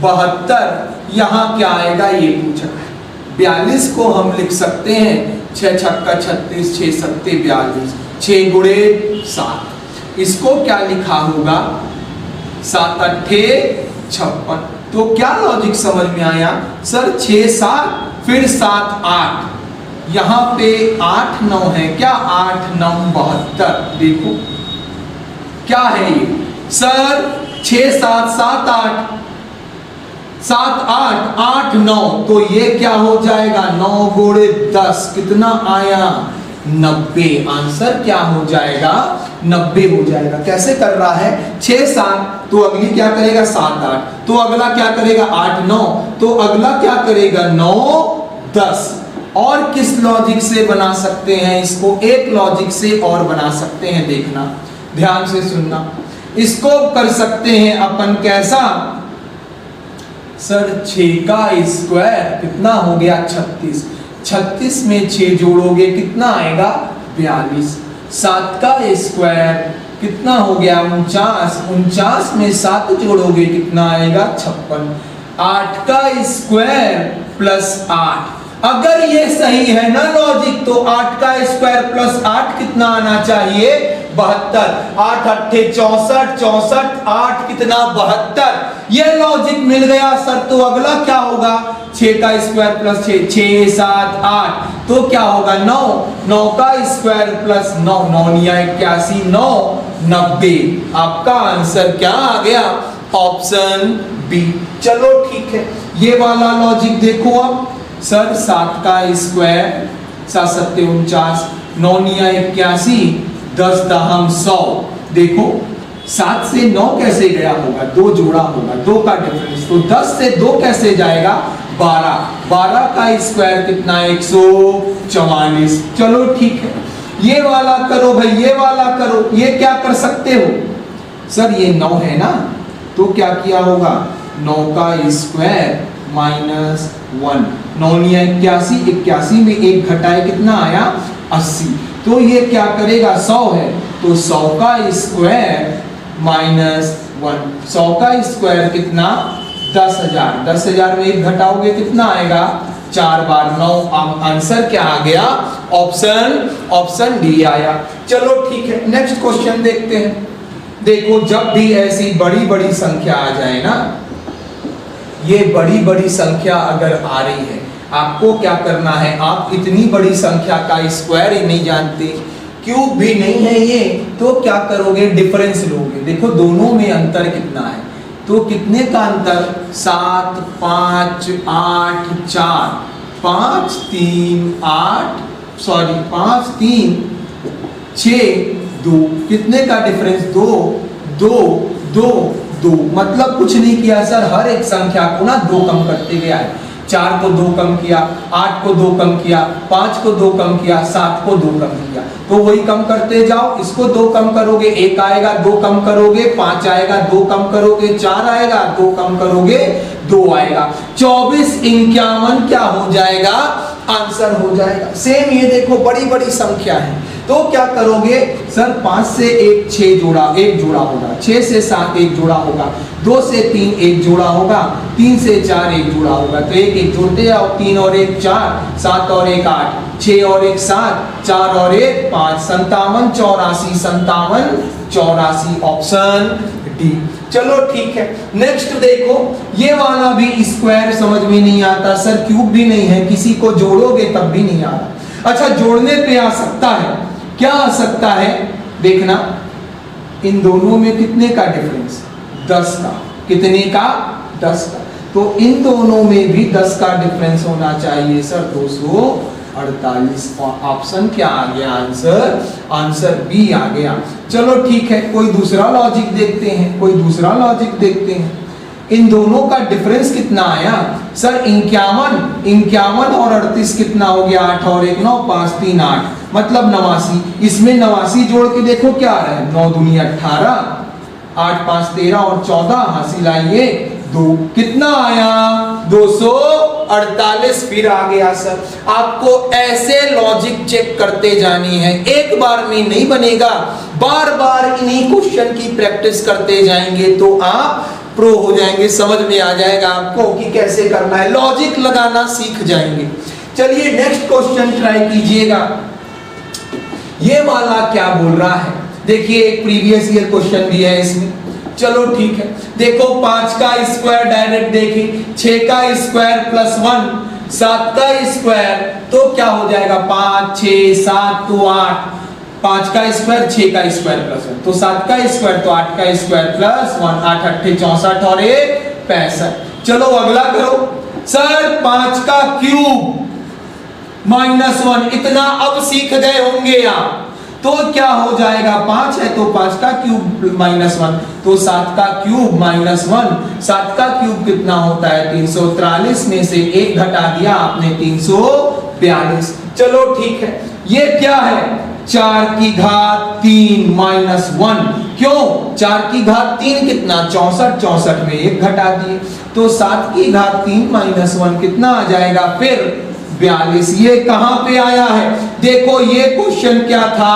72 यहाँ क्या आएगा ये पूछा है। 42 को हम लिख सकते हैं 6 छक्का 36, 6 सत्ते 42, 6 गुणे 7, इसको क्या लिखा होगा 7 अट्ठे 56। तो क्या लॉजिक समझ में आया सर 6 7 फिर 7 8, यहाँ पे 8 9 है क्या, 8 9 72। देखो क्या है ये सर 6 7 7 8 7 8 8 9, तो ये क्या हो जाएगा 9 गुणे 10 कितना आया 90, आंसर क्या हो जाएगा 90 हो जाएगा। कैसे कर रहा है 6 7 तो अगली क्या करेगा 7 8, तो अगला क्या करेगा 8 9, तो अगला क्या करेगा 9 10। और किस लॉजिक से बना सकते हैं इसको, एक लॉजिक से और बना सकते हैं, देखना ध्यान से सुनना। इसको कर सकते हैं अपन कैसा सर 6 का स्क्वायर कितना हो गया 36, 36 में 6 जोड़ोगे कितना आएगा 42, 7 का स्क्वायर कितना हो गया 49, 49 में 7 जोड़ोगे कितना आएगा 56, 8 का स्क्वायर प्लस 8। अगर ये सही है ना लॉजिक, तो 8 का स्क्वायर प्लस 8 कितना आना चाहिए? 72। 8 अट्ठे 64, 64 8 कितना? 72। ये लॉजिक मिल गया सर। तो अगला क्या होगा? 6 का स्क्वायर प्लस 6, 6 7 8, तो क्या होगा? 9। 9 का स्क्वायर प्लस 9, 9 81, 9 90। आपका आंसर क्या आ गया? Option B. चलो ठीक है, ये वाला लॉजिक देखो अब सर। 7 का स्क्वायर 7 सत्ते 49, 9 81, 10 दहम 100। देखो 7 से 9 कैसे गया होगा? 2 जोड़ा होगा, 2 का डिफरेंस। तो 10 से 2 कैसे जाएगा? 12। 12 का स्क्वायर कितना? 144। चलो ठीक है, ये वाला करो भाई, ये वाला करो। ये क्या कर सकते हो सर? ये 9 है ना, तो क्या किया होगा? 9 का स्क्वायर माइनस 1, 9 81, 81 में 1 घटाए कितना आया? 80। तो ये क्या करेगा? 100 है, तो 100 का स्क्वायर माइनस 1, 100 का स्क्वायर कितना? 10,000। 10,000 में 1 घटाओगे कितना आएगा? 4 बार 9। आंसर क्या आ गया? ऑप्शन डी आया। चलो ठीक है, नेक्स्ट क्वेश्चन देखते हैं। देखो जब भी ऐसी बड़ी बड़ी संख्या आ जाए ना, ये बड़ी बड़ी संख्या अगर आ रही है, आपको क्या करना है? आप इतनी बड़ी संख्या का स्क्वायर ही नहीं जानते, क्यूब भी नहीं है ये, तो क्या करोगे? डिफरेंस लोगे। देखो दोनों में अंतर कितना है, तो कितने का अंतर? 7 5 8 4, 5 3 8, सॉरी 5 3 6 2, कितने का डिफरेंस? 2 2 2 2। मतलब कुछ नहीं किया सर, हर एक संख्या को ना 2 कम करते गया है। 4 को 2 कम किया, 8 को 2 कम किया, 5 को 2 कम किया, 7 को 2 कम किया। तो वही कम करते जाओ। इसको 2 कम करोगे 1 आएगा, 2 कम करोगे 5 आएगा, 2 कम करोगे 4 आएगा, 2 कम करोगे 2 आएगा। 24 51 क्या हो जाएगा? आंसर हो जाएगा। सेम ये देखो बड़ी बड़ी संख्या है, तो क्या करोगे सर? 5 से 1 6 जोड़ा, 1 जोड़ा होगा। 6 से 7 1 जोड़ा होगा। 2 से 3 1 जोड़ा होगा। 3 से 4 1 जोड़ा होगा। तो 1 1 जोड़ते जाओ, 3 और 1 4, 7 और 1 8, 6 और 1 7, 4 और 1 5, 57 84, 57 84, ऑप्शन डी। चलो ठीक है, नेक्स्ट देखो, ये वाला भी स्क्वायर समझ में नहीं आता सर, क्यूब भी नहीं है, किसी को जोड़ोगे तब भी नहीं आ रहा। अच्छा जोड़ने पे आ सकता है, क्या आ सकता है? देखना इन दोनों में कितने का डिफरेंस? 10 का। कितने का? 10 का। तो इन दोनों में भी 10 का डिफरेंस होना चाहिए सर, 248। ऑप्शन क्या आ गया? आंसर बी आ गया। चलो ठीक है, कोई दूसरा लॉजिक देखते हैं। इन दोनों का डिफरेंस कितना आया सर? 51 और 38 कितना हो गया? 8 और 1 9, 5 3 8, मतलब 89। इसमें 89 जोड़ के देखो क्या आ रहा है? 9 दूनी 18, 8 5 13 और 14, हासिल आइए 2। कितना आया? 248। फिर आ गया सर। आपको ऐसे लॉजिक चेक करते जानी है, एक बार में नहीं बनेगा, बार बार इन्हीं क्वेश्चन की प्रैक्टिस करते जाएंगे तो आप प्रो हो जाएंगे। समझ में आ जाएगा आपको कि कैसे करना है, लॉजिक लगाना सीख जाएंगे। चलिए नेक्स्ट क्वेश्चन ट्राई कीजिएगा। ये वाला क्या बोल रहा है? देखिए एक प्रीवियस ईयर क्वेश्चन भी है इसमें। चलो ठीक है, देखो 5 का स्क्वायर डायरेक्ट देखिए, 6 का स्क्वायर प्लस 1, 7 का स्क्वायर, तो क्या हो जाएगा? 5 6 7 तो 8, 5 का स्क्वायर 6 का स्क्वायर प्लस 1, तो 7 का स्क्वायर तो 8 का स्क्वायर प्लस 1, 8 अट्ठे 64 और 1 65। चलो अगला करो सर, 5 का क्यूब माइनस 1, इतना अब सीख गए होंगे आप, तो क्या हो जाएगा? 5 है तो 5 का क्यूब माइनस 1, तो 7 का क्यूब माइनस 1, 7 का क्यूब कितना होता है? 343, में से 1 घटा दिया आपने 342। चलो ठीक है, ये क्या है? 4 की घात 3 माइनस 1, क्यों? 4 की घात 3 कितना? 64, 64 में 1 घटा दिए, तो 7 की घात 3 माइनस 1 कितना आ जाएगा? फिर 42। ये कहां पे आया है? देखो ये क्वेश्चन क्या था,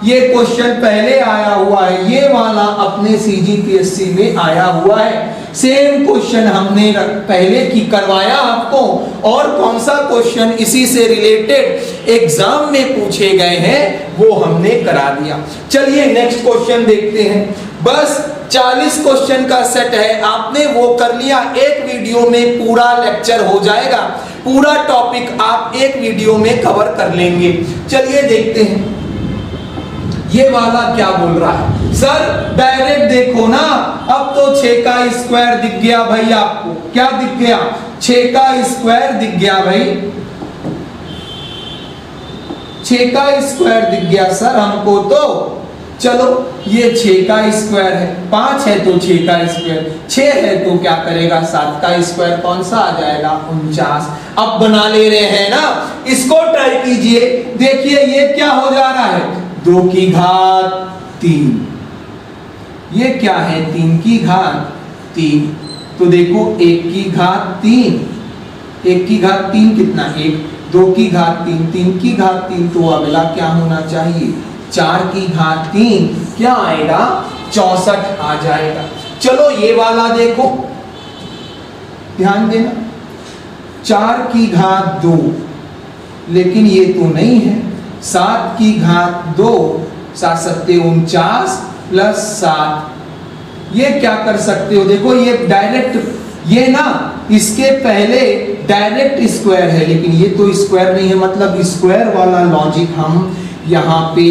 ये क्वेश्चन पहले आया हुआ है, ये वाला अपने CGPSC में आया हुआ है। सेम क्वेश्चन हमने पहले की करवाया आपको, और कौन सा क्वेश्चन इसी से रिलेटेड एग्जाम में पूछे गए हैं वो हमने करा दिया। चलिए नेक्स्ट क्वेश्चन देखते हैं। बस 40 क्वेश्चन का सेट है, आपने वो कर लिया, एक वीडियो में पूरा लेक्चर हो जाएगा, पूरा टॉपिक आप एक वीडियो में कवर कर लेंगे। चलिए देखते हैं ये वाला क्या बोल रहा है। सर डायरेक्ट देखो ना, अब तो 6 का स्क्वायर दिख गया भाई, आपको क्या दिख गया, 6 का स्क्वायर दिख गया भाई, 6 का स्क्वायर दिख गया सर हमको। तो चलो ये 6 का स्क्वायर है, 5 है तो 6 का स्क्वायर, 6 है तो क्या करेगा 7 का स्क्वायर, कौन सा आ जाएगा 49। अब बना ले रहे हैं ना, इसको ट्राई कीजिए, देखिए ये क्या हो जा रहा है, 2 की घात 3, ये क्या है 3 की घात 3, तो देखो 1 की घात 3, 1 की घात 3 कितना 1, 2 की घात 3, 3 की घात 3, तो अगला क्या होना चाहिए 4 की घात 3, क्या आएगा 64 आ जाएगा। चलो ये वाला देखो, ध्यान देना, 4 की घात 2, लेकिन ये तो नहीं है, 7 की घात 2, 7 सत्ते 49 प्लस 7, ये क्या कर सकते हो, देखो ये डायरेक्ट, ये ना इसके पहले डायरेक्ट स्क्वायर है, लेकिन ये तो स्क्वायर नहीं है, मतलब स्क्वायर वाला लॉजिक हम यहाँ पे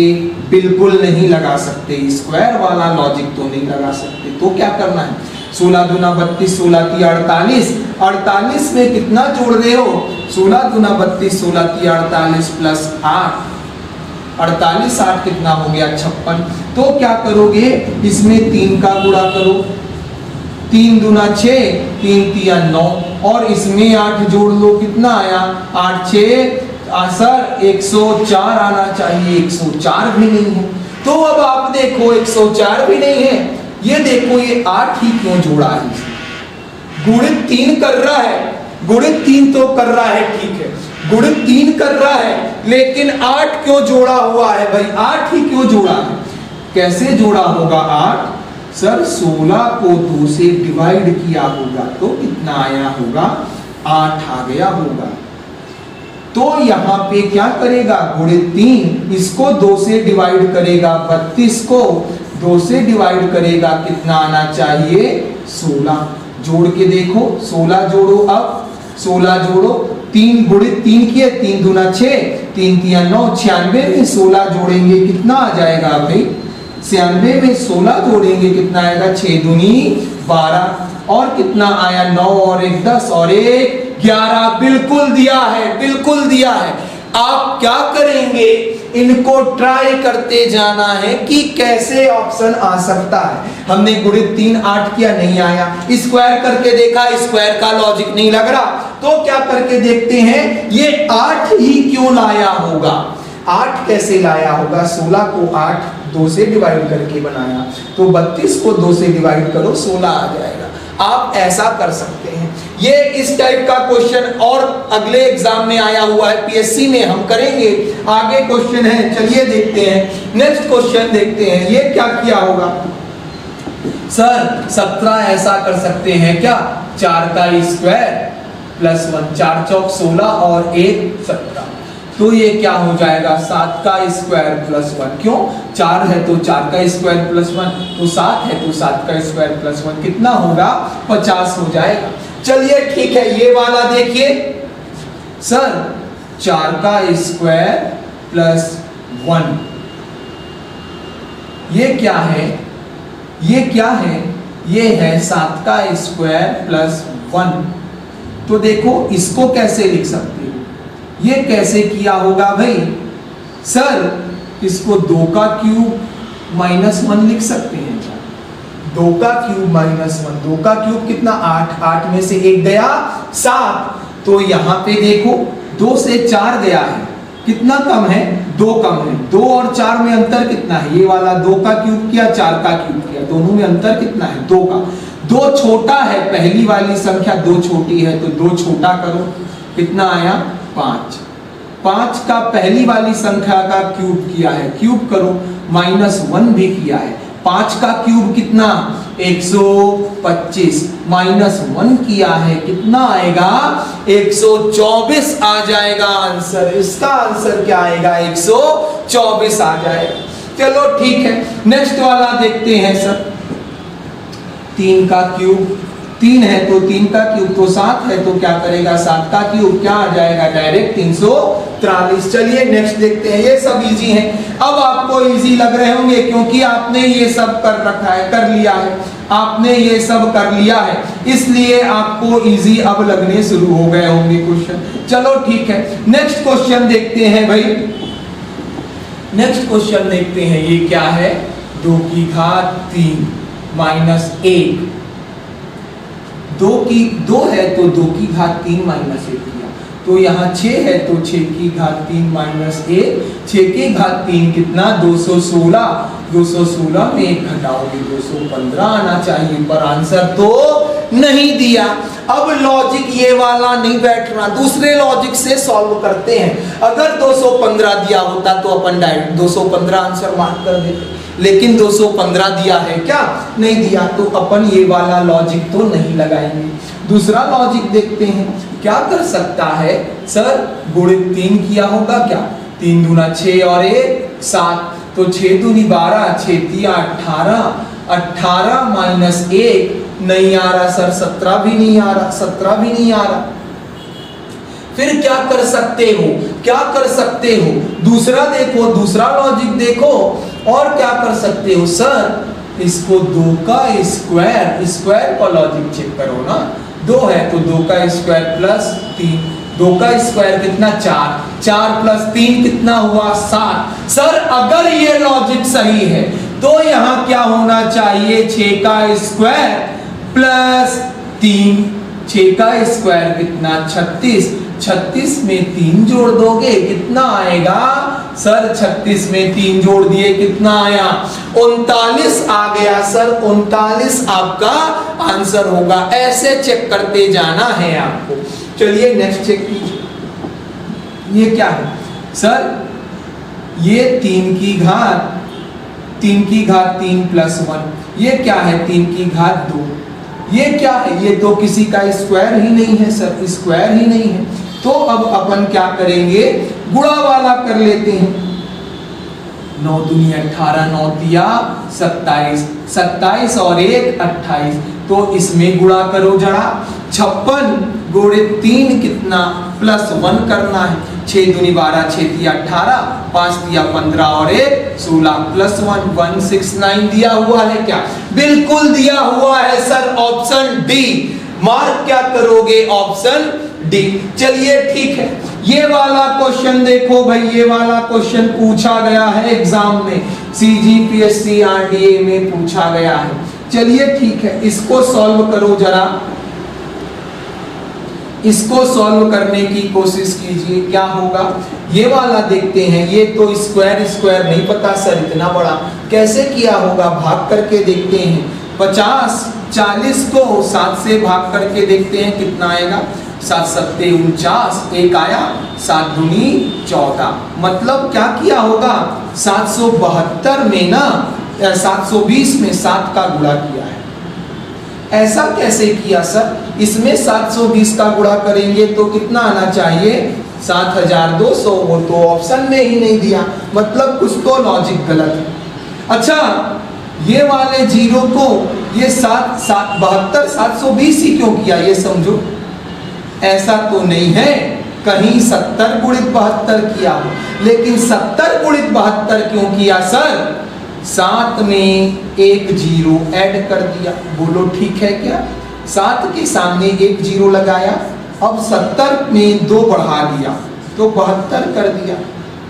बिल्कुल नहीं लगा सकते, स्क्वायर वाला लॉजिक तो नहीं लगा सकते। तो क्या करना है, 16 दूना 32, 16 की 48, 48 में कितना जोड़ रहे हो, 16 दूना 32, 16 की 48 प्लस 8, 48 8 कितना हो गया 56। तो क्या करोगे, इसमें 3 का गुणा करो, 3 दूना 6, 3 तिया 9, और इसमें 8 जोड़ लो, कितना आया 8 6 सर 104 आना चाहिए, 104 भी नहीं है। तो अब आप देखो 104 भी नहीं है, ये देखो ये 8 ही क्यों जोड़ा है, गुणित 3 कर रहा है, गुणित 3 तो कर रहा है, ठीक है गुणित 3 कर रहा है, लेकिन 8 क्यों जोड़ा हुआ है भाई, 8 ही क्यों जोड़ा है, कैसे जोड़ा होगा 8, सर 16 को 2 से डिवाइड किया होगा, तो कितना आया होगा 8 आ गया होगा। तो यहाँ पे क्या करेगा, गुणित 3, इसको 2 से डिवाइड करेगा, 32 को 2 से डिवाइड करेगा, कितना आना चाहिए 16, जोड़ के देखो 16 जोड़ो, अब 16 जोड़ो, 3 गुणित 3 किए, 3 दूना 6, 3 तिया 9, 96 में 16 जोड़ेंगे कितना आ जाएगा भाई, 96 में 16 जोड़ेंगे कितना आएगा, 6 दूनी 12, और कितना आया 9 और 1 10 और 1 11, बिल्कुल दिया है, बिल्कुल दिया है। आप क्या करेंगे, इनको ट्राई करते जाना है कि कैसे ऑप्शन आ सकता है। हमने गुणित 3 8 किया, नहीं आया, स्क्वायर करके देखा, स्क्वायर का लॉजिक नहीं लग रहा, तो क्या करके देखते हैं, ये 8 ही क्यों लाया होगा, 8 कैसे लाया होगा, 16 को 8 2 से डिवाइड करके बनाया, तो 32 को 2 से डिवाइड करो 16 आ जाएगा। आप ऐसा कर सकते हैं, ये इस टाइप का क्वेश्चन और अगले एग्जाम में आया हुआ है, पीएससी में हम करेंगे, आगे क्वेश्चन है, चलिए देखते हैं नेक्स्ट क्वेश्चन देखते हैं। ये क्या किया होगा सर, 17 ऐसा कर सकते हैं क्या, 4 का स्क्वायर प्लस 1, 4 चौक 16 और 1 17, तो ये क्या हो जाएगा 7 का स्क्वायर प्लस 1, क्यों 4 है तो 4 का स्क्वायर प्लस 1, तो 7 है तो 7 का स्क्वायर प्लस 1, कितना होगा 50 हो जाएगा। चलिए ठीक है, ये वाला देखिए सर, 4 का स्क्वायर प्लस 1, ये क्या है, ये क्या है, ये है 7 का स्क्वायर प्लस 1, तो देखो इसको कैसे लिख सकते हो, ये कैसे किया होगा भाई, सर इसको 2 का क्यूब माइनस 1 लिख सकते हैं, 2 का क्यूब माइनस 1, 2 का क्यूब कितना 8, 8 में से 1 गया 7, तो यहाँ पे देखो 2 से 4 गया है, कितना कम है 2 कम है, 2 और 4 में अंतर कितना है, ये वाला 2 का क्यूब किया 4 का क्यूब किया, दोनों में अंतर कितना है 2 का, 2 छोटा है, पहली वाली संख्या 2 छोटी है, तो 2 छोटा करो, कितना आया 5, 5 का पहली वाली संख्या का क्यूब किया है, क्यूब करो, -1 भी किया है, 5 का क्यूब कितना 125 -1 किया है, कितना आएगा? 124 आ जाएगा आंसर। इसका आंसर क्या आएगा? 124 आ जाएगा। चलो ठीक है, नेक्स्ट वाला देखते हैं सर। 3 का क्यूब, 3 है तो 3 का क्यूब तो 7 है, तो क्या करेगा? 7 का क्यूब क्या आ जाएगा? डायरेक्ट 343। चलिए नेक्स्ट देखते हैं। ये सब इजी है। अब आपको इजी लग रहे होंगे क्योंकि आपने ये सब कर रखा है, कर लिया है, आपने ये सब कर लिया है, इसलिए आपको इजी अब लगने शुरू हो गए होंगे क्वेश्चन। चलो ठीक है, नेक्स्ट क्वेश्चन देखते हैं भाई। नेक्स्ट क्वेश्चन देखते हैं, ये क्या है? 2 की घात 3 -1। 2 है तो 2 की घात 3 -1 किया, तो यहाँ 6 है तो 6 की घात 3 -1, 6 की घात 3 कितना? 216। 216 में 1 घटाओगे 215 आना चाहिए, पर आंसर तो नहीं दिया। अब लॉजिक ये वाला नहीं बैठ रहा, दूसरे लॉजिक से सॉल्व करते हैं। अगर 215 दिया होता तो अपन डायरेक्ट 215 आंसर मार्क कर देते, लेकिन 215 दिया है क्या? नहीं दिया, तो अपन ये वाला लॉजिक तो नहीं लगाएंगे। दूसरा लॉजिक देखते हैं, क्या कर सकता है सर? गुणित 3 किया होगा क्या? 3 दूना 6 और 1 7, तो 6 दूनी 12, 6 तिया 18, 18 -1 नहीं आ रहा सर, 17 भी नहीं आ रहा, 17 भी नहीं आ रहा। फिर क्या कर सकते हो? क्या कर सकते हो? दूसरा देखो, दूसरा लॉजिक देखो। और क्या कर सकते हो सर? इसको 2 का स्क्वायर, स्क्वायर का लॉजिक चेक करो ना। 2 है तो 2 का स्क्वायर प्लस 3, 2 का स्क्वायर कितना? 4, 4 प्लस 3 कितना हुआ? 7। सर अगर ये लॉजिक सही है तो यहाँ क्या होना चाहिए? 6 का स्क्वायर प्लस 3, 6 का स्क्वायर कितना? 36, 36 में 3 जोड़ दोगे कितना आएगा? सर 36 में 3 जोड़ दिए कितना आया? 39 आ गया सर, 39 आपका आंसर होगा। ऐसे चेक करते जाना है आपको। चलिए नेक्स्ट चेक कीजिए। ये क्या है सर? ये 3 की घात 3 + 1। ये क्या है? 3 की घात 2। ये क्या है? ये तो किसी का स्क्वायर ही नहीं है सर, स्क्वायर ही नहीं है। तो अब अपन क्या करेंगे? गुणा वाला कर लेते हैं। 9 दूनी 18, 9 तिया 27, 27 और 1 28, तो इसमें गुणा करो जरा। 56 गुणित 3 कितना? +1 करना है। 6 दूनी 12, 6 तिया 18, 5 तिया 15 और 1 16 +1 169 दिया हुआ है क्या? बिल्कुल दिया हुआ है सर, ऑप्शन डी। मार्क क्या करोगे? Option D. चलिए ठीक है, ये वाला क्वेश्चन देखो भाई, ये वाला क्वेश्चन पूछा गया है एग्जाम में, CGPSC RDA में पूछा गया है। चलिए ठीक है, इसको सॉल्व करो जरा, इसको सॉल्व करने की कोशिश कीजिए। क्या होगा ये वाला देखते हैं। ये तो स्क्वायर स्क्वायर नहीं पता सर, इतना बड़ा कैसे किया होगा? भाग करके देखते हैं। 50 40 को 7 से भाग करके देखते हैं कितना आएगा। 7 सत्ते 49, 1 आया, 7 दूनी 14। मतलब क्या किया होगा? 772 में ना 720 में 7 का गुणा किया है। ऐसा कैसे किया सर? इसमें 720 का गुणा करेंगे तो कितना आना चाहिए? 7200। वो तो ऑप्शन में ही नहीं दिया, मतलब कुछ तो लॉजिक गलत है। अच्छा, ये वाले जीरो को ये 72 720 ही क्यों किया? ये समझो, ऐसा तो नहीं है कहीं 70 गुणित 72 किया हो, लेकिन 70 गुणित 72 क्यों किया सर? 7 में 1 जीरो ऐड कर दिया। बोलो ठीक है क्या? 7 के सामने 1 जीरो लगाया, अब 70 में 2 बढ़ा दिया तो 72 कर दिया।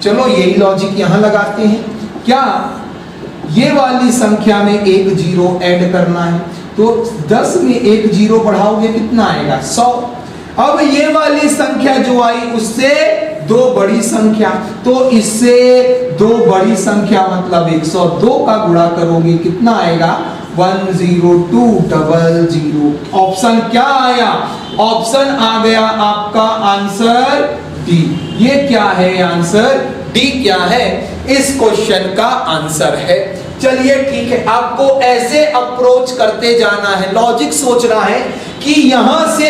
चलो यही लॉजिक यहाँ लगाते हैं। क्या ये वाली संख्या में 1 जीरो ऐड करना है तो 10 में 1 जीरो बढ़ाओगे कितना आएगा? 100। अब ये वाली संख्या जो आई उससे 2 बड़ी संख्या, तो इससे 2 बड़ी संख्या मतलब 102 का गुणा करोगे कितना आएगा? 10200। ऑप्शन क्या आया? ऑप्शन आ गया आपका आंसर डी। ये क्या है आंसर? डी क्या है? इस क्वेश्चन का आंसर है। चलिए ठीक है, आपको ऐसे अप्रोच करते जाना है, लॉजिक सोचना है कि यहां से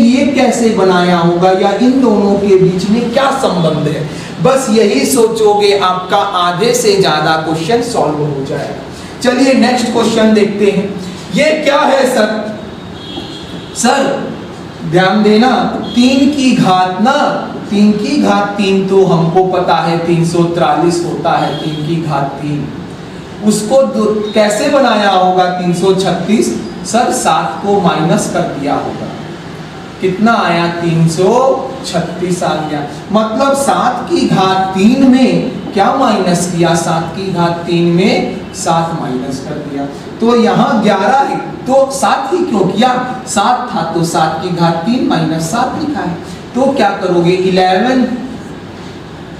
ये कैसे बनाया होगा या इन दोनों के बीच में क्या संबंध है। बस यही सोचोगे, आपका आधे से ज्यादा क्वेश्चन सॉल्व हो जाएगा। चलिए नेक्स्ट क्वेश्चन देखते हैं। ये क्या है सर ध्यान देना, 3 की घात ना, 3 की घात 3 तो हमको पता है 343 होता है, 3 की घात 3, उसको कैसे बनाया होगा 336। सर 7 को माइनस कर दिया होगा, कितना आया 336 आ गया। मतलब 7 की घात 3 में क्या माइनस किया, 7 की घात 3 में 7 माइनस कर दिया। तो यहाँ 11 है तो 7 ही क्यों किया, 7 था तो 7 की घात 3 माइनस 7 लिखा है। तो क्या करोगे 11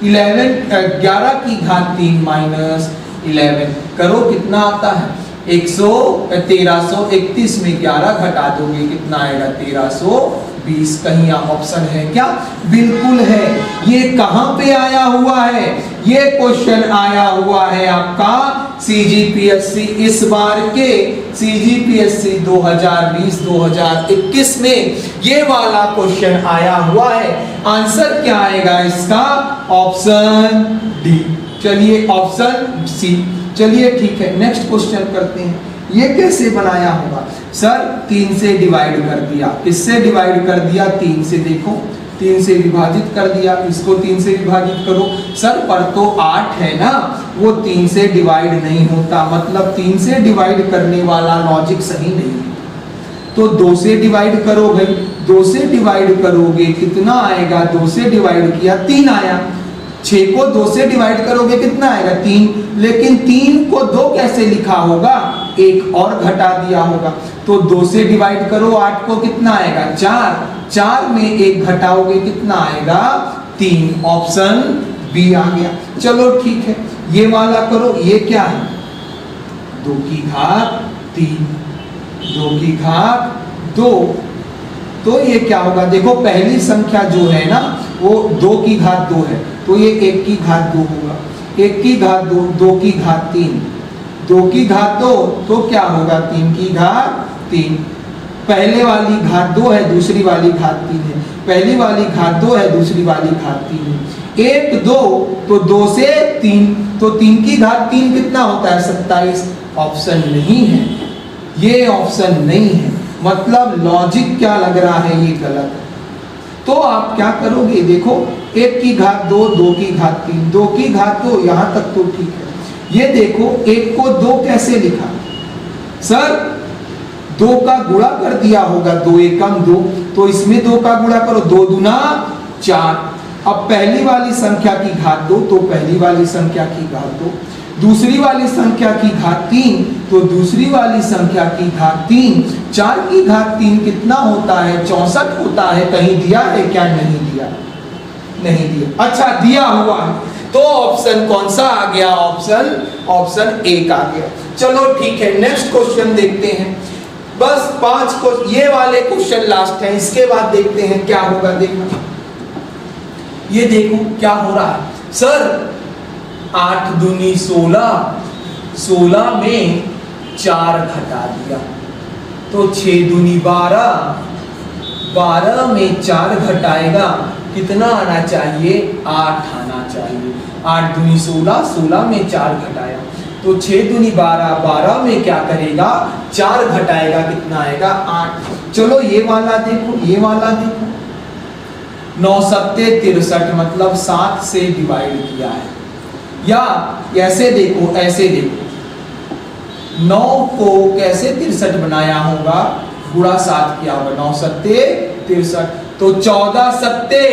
11 की घात 3 माइनस 11 करो, कितना आता है 1331 में 11 घटा दोगे, कितना आएगा 1320। कहीं ऑप्शन है क्या, बिल्कुल है। ये कहां पे आया हुआ है, ये क्वेश्चन आया हुआ है आपका सीजीपीएससी इस बार के सीजीपीएससी 2020-2021 में ये वाला क्वेश्चन आया हुआ है। आंसर क्या आएगा इसका, ऑप्शन डी। चलिए ऑप्शन सी। चलिए ठीक है, नेक्स्ट क्वेश्चन करते हैं। ये कैसे बनाया होगा सर, 3 से डिवाइड कर दिया, किससे डिवाइड कर दिया 3 से, देखो 3 से विभाजित कर दिया, इसको 3 से विभाजित करो। सर पर तो 8 है ना, वो 3 से डिवाइड नहीं होता, मतलब 3 से डिवाइड करने वाला लॉजिक सही नहीं है। तो 2 से डिवाइड करो भाई, 2 से डिवाइड करोगे कितना आएगा, 2 से डिवाइड किया 3 आया। 6 को 2 से डिवाइड करोगे कितना आएगा 3, लेकिन 3 को 2 कैसे लिखा होगा, 1 और घटा दिया होगा। तो 2 से डिवाइड करो 8 को, कितना आएगा 4, 4 में 1 घटाओगे कितना आएगा 3। ऑप्शन बी आ गया। चलो ठीक है, ये वाला करो, ये क्या है 2 की घात 3, 2 की घात 2, तो ये क्या होगा, देखो पहली संख्या जो है ना वो 2 की घात 2 है, तो ये 1 की घात 2 होगा, 1 की घात 2, 2 की घात 3, 2 की घात 2 तो क्या होगा 3 की घात 3। पहले वाली घात 2 है, दूसरी वाली घात 3 है, पहली वाली घात 2 है, दूसरी वाली घात 3 है। 1 2 तो 2 से 3, तो 3 की घात 3 कितना होता है 27। ऑप्शन नहीं है, ये ऑप्शन नहीं है, मतलब लॉजिक क्या लग रहा है ये गलत है। तो आप क्या करोगे, देखो 1 की घात 2, 2 की घात 3, 2 की घात 2 यहां तक तो ठीक है। ये देखो 1 को 2 कैसे लिखा सर, 2 का गुणा कर दिया होगा, 2 एकम 2, तो इसमें 2 का गुणा करो, 2 दूना 4। अब पहली वाली संख्या की घात 2 तो पहली वाली संख्या की घात 2, दूसरी वाली संख्या की घात 3 तो दूसरी वाली संख्या की घात 3, 4 की घात 3 कितना होता है 64 होता है। कहीं दिया है क्या, नहीं दिया, नहीं दिया। अच्छा दिया हुआ है, तो ऑप्शन कौन सा आ गया, ऑप्शन ए आ गया। चलो ठीक है, नेक्स्ट क्वेश्चन देखते हैं। बस 5 को ये वाले क्वेश्चन लास्ट है, इसके बाद देखते हैं क्या होगा। देखो ये देखो क्या हो रहा है सर, 8 दूनी 16, 16 में 4 घटा दिया तो 6 दूनी 12, 12 में 4 घटाएगा कितना आना चाहिए, 8 आना चाहिए। 8 दूनी 16, 16 में 4 घटाया तो 6 दूनी 12, 12 में क्या करेगा 4 घटाएगा कितना आएगा 8। चलो ये वाला देखो, ये वाला देखो, 9 सत्ते 63, मतलब 7 से डिवाइड किया है। या ऐसे देखो, ऐसे देखो 9 को कैसे 63 बनाया होगा, गुणा 7 किया होगा, 9 सत्ते 63, तो 14 सत्ते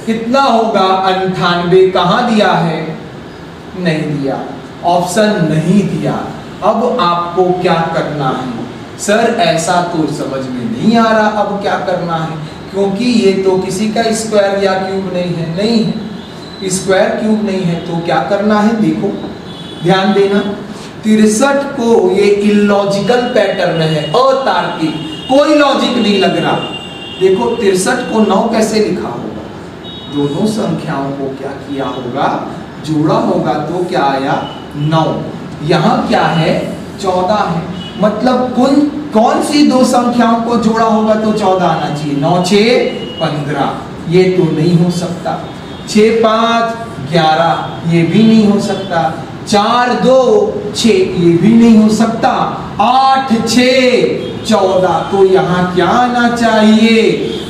कितना होगा 98। कहां दिया है, नहीं दिया, ऑप्शन नहीं दिया। अब आपको क्या करना है सर, ऐसा तो समझ में नहीं आ रहा, अब क्या करना है, क्योंकि ये तो किसी का स्क्वायर या क्यूब नहीं है, नहीं है स्क्वायर क्यूब नहीं है, तो क्या करना है, देखो ध्यान देना, 63 को ये इलॉजिकल पैटर्न है, अतार्किक, कोई लॉजिक नहीं लग रहा। देखो 63 को 9 कैसे लिखा होगा, दोनों संख्याओं को क्या किया होगा, जोड़ा होगा तो क्या आया 9। यहाँ क्या है 14 है, मतलब कौन सी दो संख्याओं को जोड़ा होगा तो 14 आना चाहिए। 9 6 15, ये तो नहीं हो सकता। 6 5 11, ये भी नहीं हो सकता। 4 2 6, ये भी नहीं हो सकता। 8 6 14, तो यहाँ क्या आना चाहिए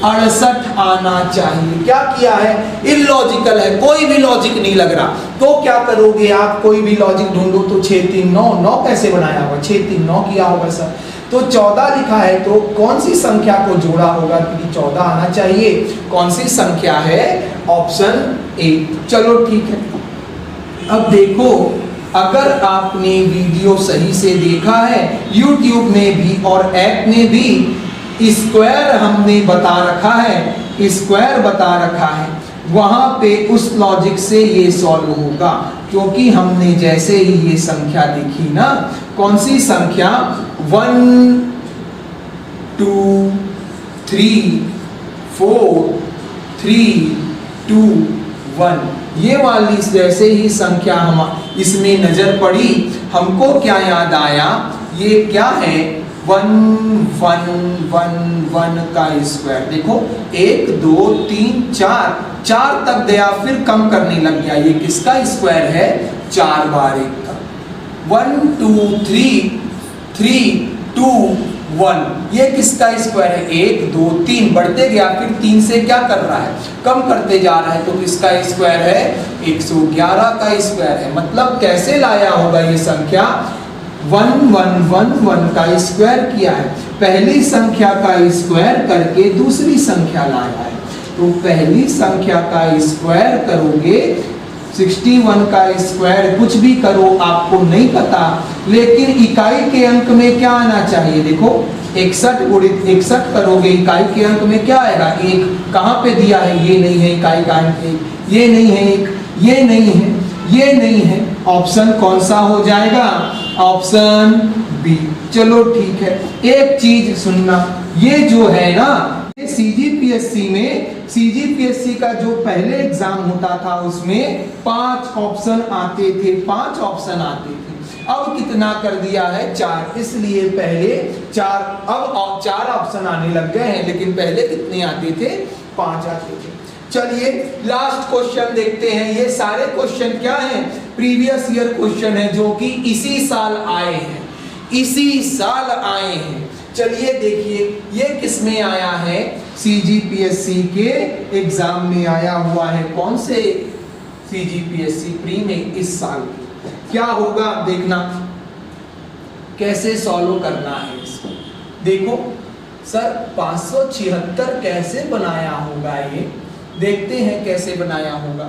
68 आना चाहिए। क्या किया है, इलॉजिकल है, कोई भी लॉजिक नहीं लग रहा। तो क्या करोगे आप, कोई भी लॉजिक ढूंढो तो 6 3 9, 9 कैसे बनाया होगा, 6 3 9 किया होगा सर। तो 14 लिखा है तो कौन सी संख्या को जोड़ा होगा, क्योंकि 14 आना चाहिए। कौन सी संख्या है, ऑप्शन ए। चलो ठीक है। अब देखो, अगर आपने वीडियो सही से देखा है, YouTube में भी और ऐप में भी स्क्वायर हमने बता रखा है, स्क्वायर बता रखा है, वहां पे उस लॉजिक से ये सॉल्व होगा। क्योंकि हमने जैसे ही ये संख्या देखी ना, कौन सी संख्या 1 2 3 4 3 2 1, ये वाली जैसे ही संख्या हम इसमें नजर पड़ी, हमको क्या याद आया, ये क्या है 1 1 1 1 का स्क्वायर। देखो 1 2 3 4 तक गया, फिर कम करने लग गया। ये किसका स्क्वायर है, 4 बार 1 का। 1 2 3 3 2 1, ये किसका स्क्वायर है, 1 2 3, बढ़ते गया, फिर 3 से क्या कर रहा है, कम करते जा रहा है। तो किसका स्क्वायर है, 111 का स्क्वायर है। मतलब कैसे लाया होगा ये संख्या, 1 1 1 1 का स्क्वायर किया है, पहली संख्या का स्क्वायर करके दूसरी संख्या लाया है। तो पहली संख्या का स्क्वायर करोगे, 61 का स्क्वायर कुछ भी करो आपको नहीं पता, लेकिन इकाई के अंक में क्या आना चाहिए। देखो 61 गुणित 61 करोगे, इकाई के अंक में क्या आएगा, 1। कहाँ पे दिया है, ये नहीं है इकाई का अंक, ये नहीं है 1, ये नहीं है, ये नहीं है। ऑप्शन कौन सा हो जाएगा, ऑप्शन बी। चलो ठीक है, एक चीज सुनना, ये जो है ना, सीजीपीएससी में, सीजीपीएससी का जो पहले एग्जाम होता था उसमें 5 ऑप्शन आते थे, 5 ऑप्शन आते थे। अब कितना कर दिया है, 4। इसलिए पहले 4, अब 4 ऑप्शन आने लग गए हैं, लेकिन पहले कितने आते थे, 5 आते थे। चलिए लास्ट क्वेश्चन देखते हैं। ये सारे क्वेश्चन क्या हैं, प्रीवियस ईयर क्वेश्चन है, जो कि इसी साल आए हैं, इसी साल आए हैं। चलिए देखिए, ये किस में आया है, सीजीपीएससी के एग्जाम में आया हुआ है। कौन से, सीजीपीएससी प्री में इस साल। क्या होगा देखना, कैसे सॉल्व करना है इसको। देखो सर 576 कैसे बनाया होगा, ये देखते हैं कैसे बनाया होगा।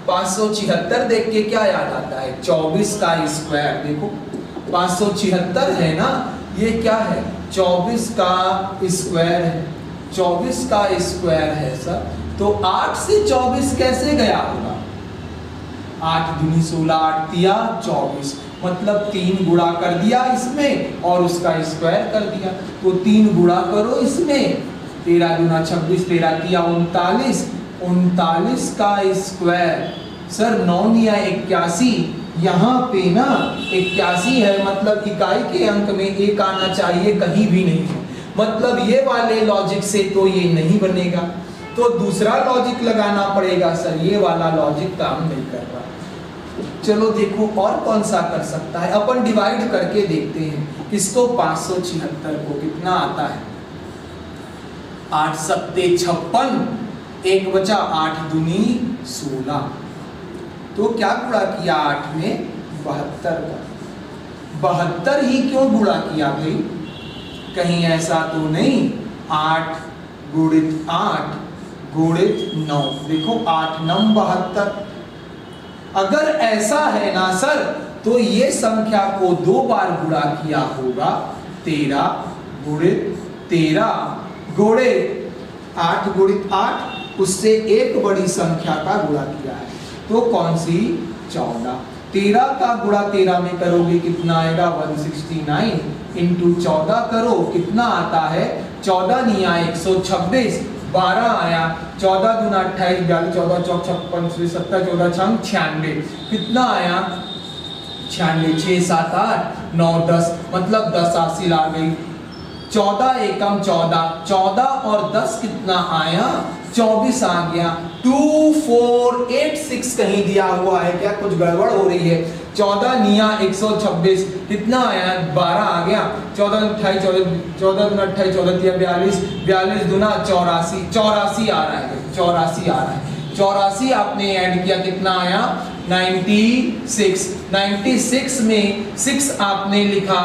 576 देख के क्या याद आता है, 24 का स्क्वायर। देखो 576 है ना, ये क्या है, 24 का स्क्वायर है, 24 का स्क्वायर है सर। तो 8 से 24 कैसे गया होगा, 8 दूनी 16, 8 तिया 24, मतलब 3 गुणा कर दिया इसमें और उसका स्क्वायर कर दिया। तो 3 गुणा करो इसमें, 13 दूना 26, 13 तिया 39, 39 का स्क्वायर सर 9 या 81। यहाँ पे ना 81 है, मतलब इकाई के अंक में 1 आना चाहिए, कहीं भी नहीं है। मतलब ये वाले लॉजिक से तो ये नहीं बनेगा, तो दूसरा लॉजिक लगाना पड़ेगा सर, ये वाला लॉजिक काम नहीं कर रहा। चलो देखो और कौन सा कर सकता है, अपन डिवाइड करके देखते हैं इसको। 576 को कितना आता है, 8 सत्ते 56, 1 बचा, 8 दूनी 16। तो क्या गुणा किया 8 में, 72 का। 72 ही क्यों गुणा किया भाई, कहीं ऐसा तो नहीं 8 गुणित 8 गुणित 9। देखो 8 9 72। अगर ऐसा है ना सर, तो ये संख्या को 2 बार गुणा किया होगा, 13 गुणित 13 गुणित 8 गुणित 8, उससे एक बड़ी संख्या का गुणा किया है। तो कौन सी, 14। 13 का गुणा 13 में करोगे कितना आएगा, 169 इंटू 14 करो, कितना आता है, 14 निया 126, 12 आया, 14 दूना 28, 42, 14 चौक 56, 17, 14 छंग 96, कितना आया 96, 6 7 8 9 10, मतलब 10 हासिल आ गई। 14 एकम 14, 14 और 10 कितना आया 24 आ गया। 2486 कहीं दिया हुआ है क्या, कुछ गड़बड़ हो रही है। 14 निया 126, कितना आया 12 आ गया। 14 28, 14 दूना 28, 14 तिया 42, 42 दूना 84, 84 आ रहा है, 84 आ रहा है। 84 आपने ऐड किया, कितना आया 96, 96 में 6 आपने लिखा,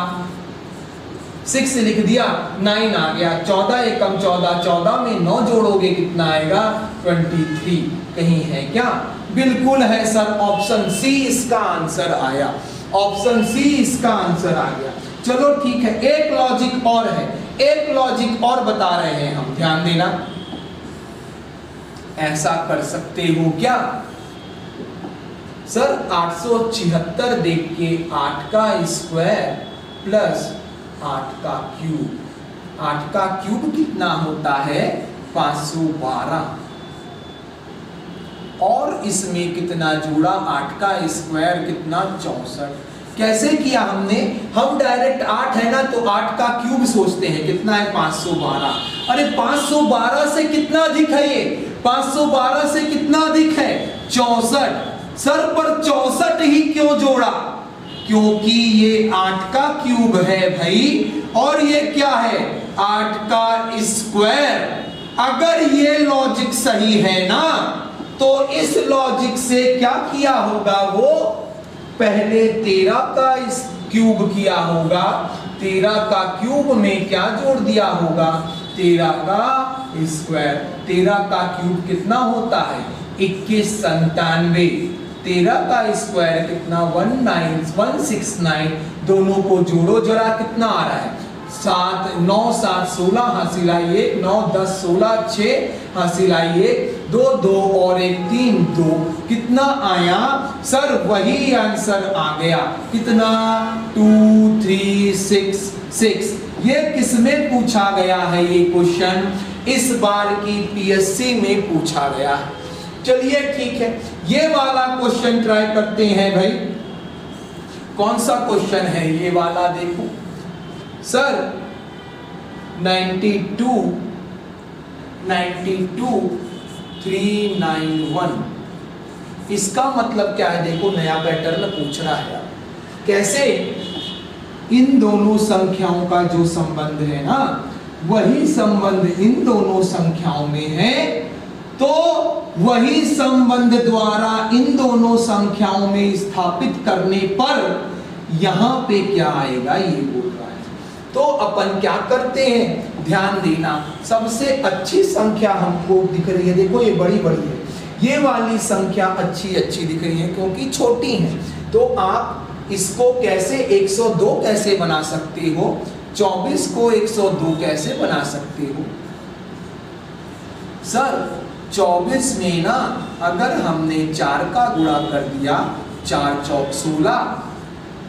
6 लिख दिया, 9 आ गया। 14 एकम 14, 14 में 9 जोड़ोगे कितना आएगा 23, कहीं है क्या, बिल्कुल है सर, ऑप्शन सी इसका आंसर आया, ऑप्शन सी इसका आंसर आ गया। चलो ठीक है, एक लॉजिक और है, एक लॉजिक और बता रहे हैं हम, ध्यान देना। ऐसा कर सकते हो क्या सर, 876 देख के 8 का स्क्वायर प्लस 8 का क्यूब, 8 का क्यूब कितना होता है 512, और इसमें कितना जुड़ा 8 का स्क्वायर कितना 64। कैसे किया हमने, हम डायरेक्ट 8 है ना तो 8 का क्यूब सोचते हैं, कितना है 512। अरे 512 से कितना अधिक है ये, 512 से कितना अधिक है 64। सर पर 64 ही क्यों जोड़ा, क्योंकि ये 8 का क्यूब है भाई, और ये क्या है 8 का स्क्वायर। अगर ये लॉजिक सही है ना तो इस लॉजिक से क्या किया होगा, वो पहले 13 का क्यूब किया होगा, 13 का क्यूब में क्या जोड़ दिया होगा 13 का स्क्वायर। 13 का क्यूब कितना होता है 21 97, 13 का स्क्वायर कितना 169, दोनों को जोड़ो जरा, कितना आ रहा है 7 9 7 16 हासिल आई 1, 9 10 16 6 हासिल आई 1, 2 2 और 1 3 2, कितना आया सर, वही आंसर आ गया, कितना 2 3 6 6। ये किसमें पूछा गया है, ये क्वेश्चन इस बार की पीएससी में पूछा गया है। चलिए ठीक है, ये वाला क्वेश्चन ट्राई करते हैं भाई। कौन सा क्वेश्चन है ये वाला, देखो सर 92 391, इसका मतलब क्या है, देखो नया पैटर्न पूछ रहा है। कैसे, इन दोनों संख्याओं का जो संबंध है ना, वही संबंध इन दोनों संख्याओं में है, तो वही संबंध द्वारा इन दोनों संख्याओं में स्थापित करने पर यहां पे क्या आएगा, ये बोल रहा है। तो अपन क्या करते हैं, ध्यान देना, सबसे अच्छी संख्या हमको दिख रही है, देखो ये बड़ी बड़ी है, ये वाली संख्या अच्छी अच्छी दिख रही है क्योंकि छोटी है। तो आप इसको कैसे 102 कैसे बना सकते हो, 24 को 102 कैसे बना सकते हो सर। 24 में ना अगर हमने 4 का गुणा कर दिया, 4 चौक 16,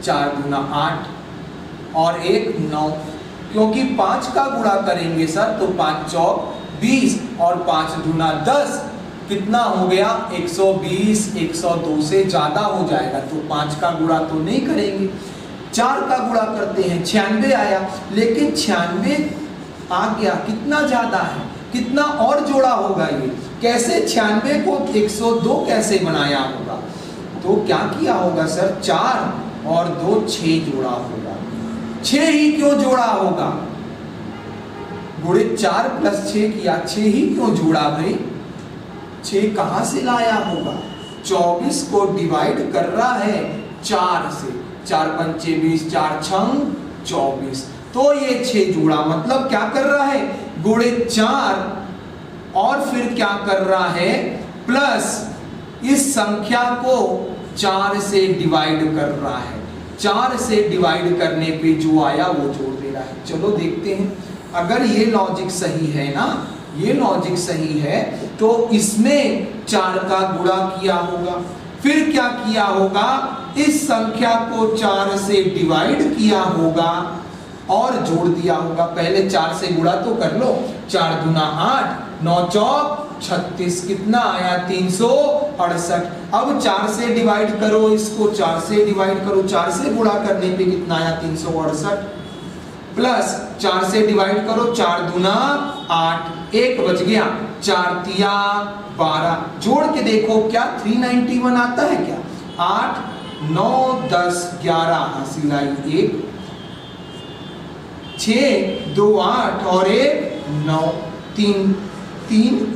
4 दूना 8 और 1 9, क्योंकि 5 का गुणा करेंगे सर तो 5 चौक 20 और 5 दूना 10, कितना हो गया 120, 102 से ज्यादा हो जाएगा, तो 5 का गुणा तो नहीं करेंगे। 4 का गुणा करते हैं, 96 आया, लेकिन 96 आ गया, कितना ज्यादा है, कितना और जोड़ा होगा ये, कैसे 96 को 102 कैसे बनाया होगा, तो क्या किया होगा सर 4 और 2 6 जोड़ा होगा। 6 ही क्यों जोड़ा होगा, गुणे 4 प्लस 6 किया, 6 ही क्यों जोड़ा भाई, 6 कहां से लाया होगा, 24 को डिवाइड कर रहा है 4 से, 4 पंचे 20, 4 छंग 24, तो ये 6 जोड़ा, मतलब क्या कर रहा है गुणे 4 और फिर क्या कर रहा है प्लस इस संख्या को 4 से डिवाइड कर रहा है, 4 से डिवाइड करने पे जो आया वो जोड़ दे रहा है। चलो देखते हैं, अगर ये लॉजिक सही है ना, ये लॉजिक सही है तो इसमें 4 का गुणा किया होगा, फिर क्या किया होगा इस संख्या को 4 से डिवाइड किया होगा और जोड़ दिया होगा। पहले 4 से गुणा तो कर लो, 4 दूना 8 9 चौक 36, कितना आया 368। अब 4 से डिवाइड करो इसको, 4 से डिवाइड करो, 4 से गुणा करने पे कितना आया 368, प्लस 4 से डिवाइड करो, 4 दूना 8, 1 बच गया, 4 तिया 12, जोड़ के देखो क्या 391 आता है क्या? 8 9 10 11 हासिल आई 1, 6 2 8 और 1 9, 3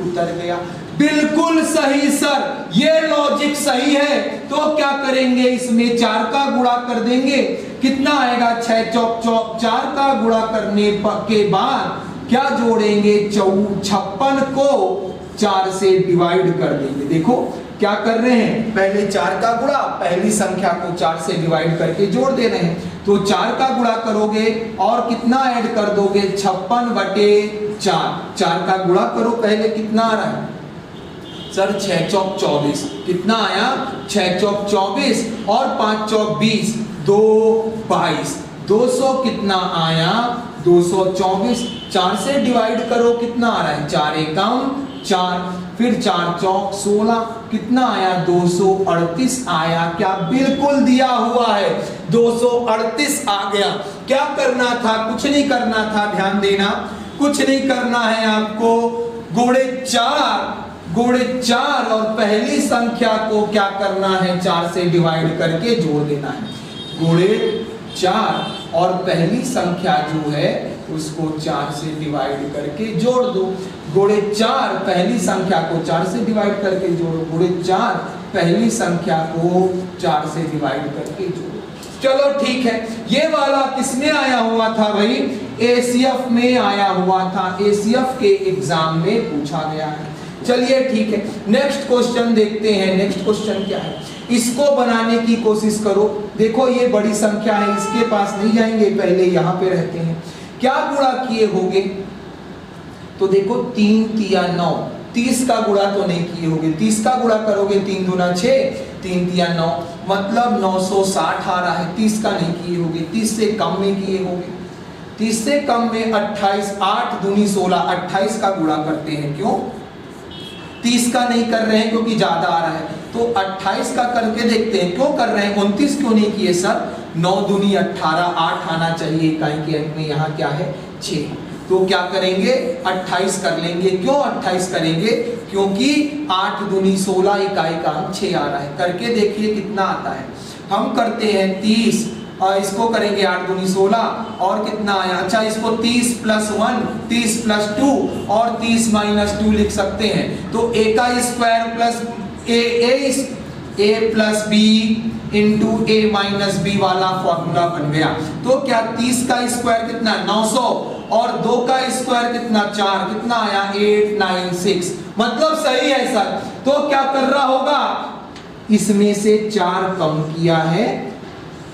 उतर गया। बिल्कुल सही सर, ये लॉजिक सही है। तो क्या करेंगे, इसमें 4 का गुणा कर देंगे, कितना आएगा 6 चौक 4 का गुणा करने के बाद क्या जोड़ेंगे 56 को 4 से डिवाइड कर देंगे। देखो क्या कर रहे हैं, पहले 4 का गुणा पहली संख्या को 4 से डिवाइड करके जोड़ दे रहे हैं। तो 4 का गुणा करोगे और कितना ऐड कर दोगे 56/4, 4 का गुणा करो पहले, कितना आ रहा है सर 6 चौक 24, कितना आया 6 चौक 24 और 5 चौक 20, 2 22, 200 कितना आया 224। 4 से डिवाइड करो, कितना आ रहा है 4 एकम 4, फिर 4 चौक 16, कितना आया 238 आया क्या? बिल्कुल दिया हुआ है 238 आ गया। क्या करना था, कुछ नहीं करना था, ध्यान देना, कुछ नहीं करना है आपको, गुणे 4 और पहली संख्या को क्या करना है 4 से डिवाइड करके जोड़ देना है। गुणे 4 और पहली संख्या जो है उसको 4 से डिवाइड करके जोड़ दो। गुणे 4 पहली संख्या को 4 से डिवाइड करके जोड़ो, गुणे 4 पहली संख्या को 4 से डिवाइड करके जोड़ो। चलो ठीक है, ये वाला किसमें आया हुआ था भाई? एसीएफ में आया हुआ था, एसीएफ के एग्जाम में पूछा गया है। चलिए ठीक है, नेक्स्ट क्वेश्चन देखते हैं। नेक्स्ट क्वेश्चन क्या है, इसको बनाने की कोशिश करो। देखो ये बड़ी संख्या है, इसके पास नहीं जाएंगे, पहले यहाँ पे रहते हैं। क्या गुणा किए होगे, तो देखो 3 तिया 9, 30 का गुणा तो नहीं किए होगे, 30 का गुणा करोगे 3 दूना 6, 3 तिया 9, मतलब 960 आ रहा है। 30 का नहीं किए होगे, 30 से कम में किए होगे, 30 से कम में 28, 8 दूनी 16, 28 का गुणा करते हैं। क्यों 30 का नहीं कर रहे हैं, क्योंकि ज्यादा आ रहा है, तो 28 का करके देखते हैं। क्यों कर रहे हैं, 29 क्यों नहीं किए सर? 9 दूनी 18, 8 आना चाहिए, इकाई के अंक में यहाँ क्या है 6, तो क्या करेंगे 28 कर लेंगे। क्यों 28 करेंगे, क्योंकि 8 दूनी 16, इकाई का अंक 6 आ रहा है। करके देखिए कितना आता है। हम करते हैं 30 और इसको करेंगे 8 दूनी 16 और कितना आया, अच्छा इसको 30 + 1, 30 + 2 और 30 - 2 लिख सकते हैं। तो a का square plus a plus b into a - b वाला फॉर्मूला बन गया। तो क्या 30 का स्क्वायर कितना 900 और 2 का स्क्वायर कितना 4, कितना आया 896, मतलब सही है सर। तो क्या कर रहा होगा, इसमें से 4 कम किया है,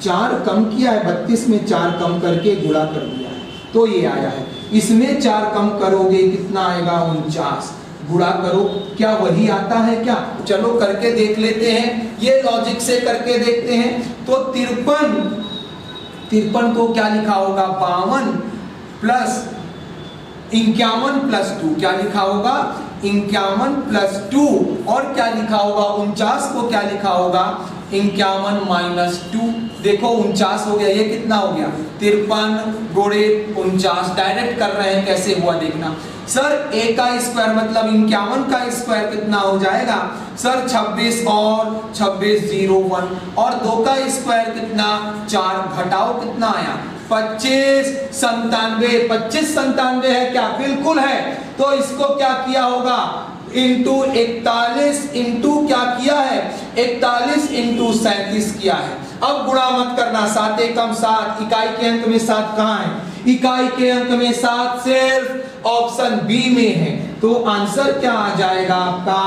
4 कम किया है, 32 में 4 कम करके गुणा कर दिया है, तो ये आया है। इसमें 4 कम करोगे कितना आएगा 49, गुणा करो, क्या वही आता है क्या? चलो करके देख लेते हैं, ये लॉजिक से करके देखते हैं। तो 53 को क्या लिखा होगा 52 प्लस 51 + 2, क्या लिखा होगा 51 + 2 और क्या लिखा होगा 49 को क्या लिखा होगा 51 - 2। देखो 49 हो गया, ये कितना हो गया 53 गुणे 49, डायरेक्ट कर रहे हैं, कैसे हुआ देखना सर। a का स्क्वायर मतलब 51 का स्क्वायर कितना हो जाएगा सर 26 और 26 0 1 और 2 का स्क्वायर कितना 4, घटाओ कितना आया 25 97, 25 97 है क्या? बिल्कुल है। तो इसको क्या किया होगा इंटू 41 इंटू क्या किया है 41 इंटू 37 किया है। अब गुणा मत करना, 7 एकम 7, इकाई के अंक में 7 कहाँ है? इकाई के अंक में 7 सिर्फ ऑप्शन बी में है। तो आंसर क्या आ जाएगा आपका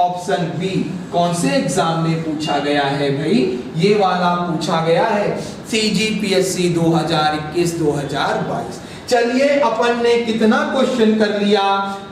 ऑप्शन बी। कौन से एग्जाम में पूछा गया है भाई? ये वाला पूछा गया है CGPSC 2021-2022। चलिए अपन ने कितना क्वेश्चन कर लिया,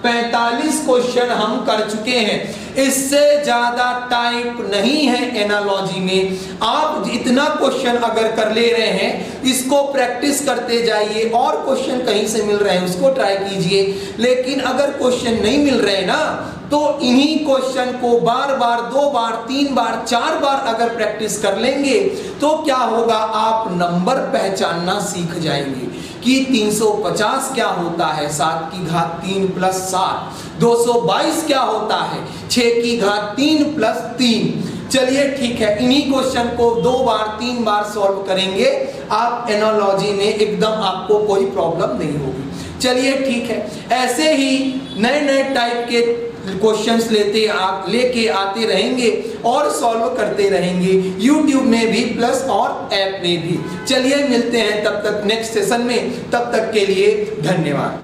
45 क्वेश्चन हम कर चुके हैं। इससे ज्यादा टाइप नहीं है एनालॉजी में। आप इतना क्वेश्चन अगर कर ले रहे हैं, इसको प्रैक्टिस करते जाइए, और क्वेश्चन कहीं से मिल रहे हैं उसको ट्राई कीजिए। लेकिन अगर क्वेश्चन नहीं मिल रहे ना, तो इन्हीं क्वेश्चन को बार बार, 2 बार, 3 बार, 4 बार अगर प्रैक्टिस कर लेंगे तो क्या होगा, आप नंबर पहचानना सीख जाएंगे कि 350 क्या होता है, 7 की घात 3 प्लस 7। 222 क्या होता है, 6 की घात 3 प्लस 3। चलिए ठीक है, इन्हीं क्वेश्चन को 2 बार 3 बार सॉल्व करेंगे, आप एनालॉजी में एकदम आपको कोई प्रॉब्लम नहीं होगी। चलिए ठीक है, ऐसे ही नए नए टाइप के क्वेश्चंस लेके आते रहेंगे और सॉल्व करते रहेंगे, YouTube में भी प्लस और ऐप में भी। चलिए मिलते हैं तब तक नेक्स्ट सेशन में, तब तक के लिए धन्यवाद।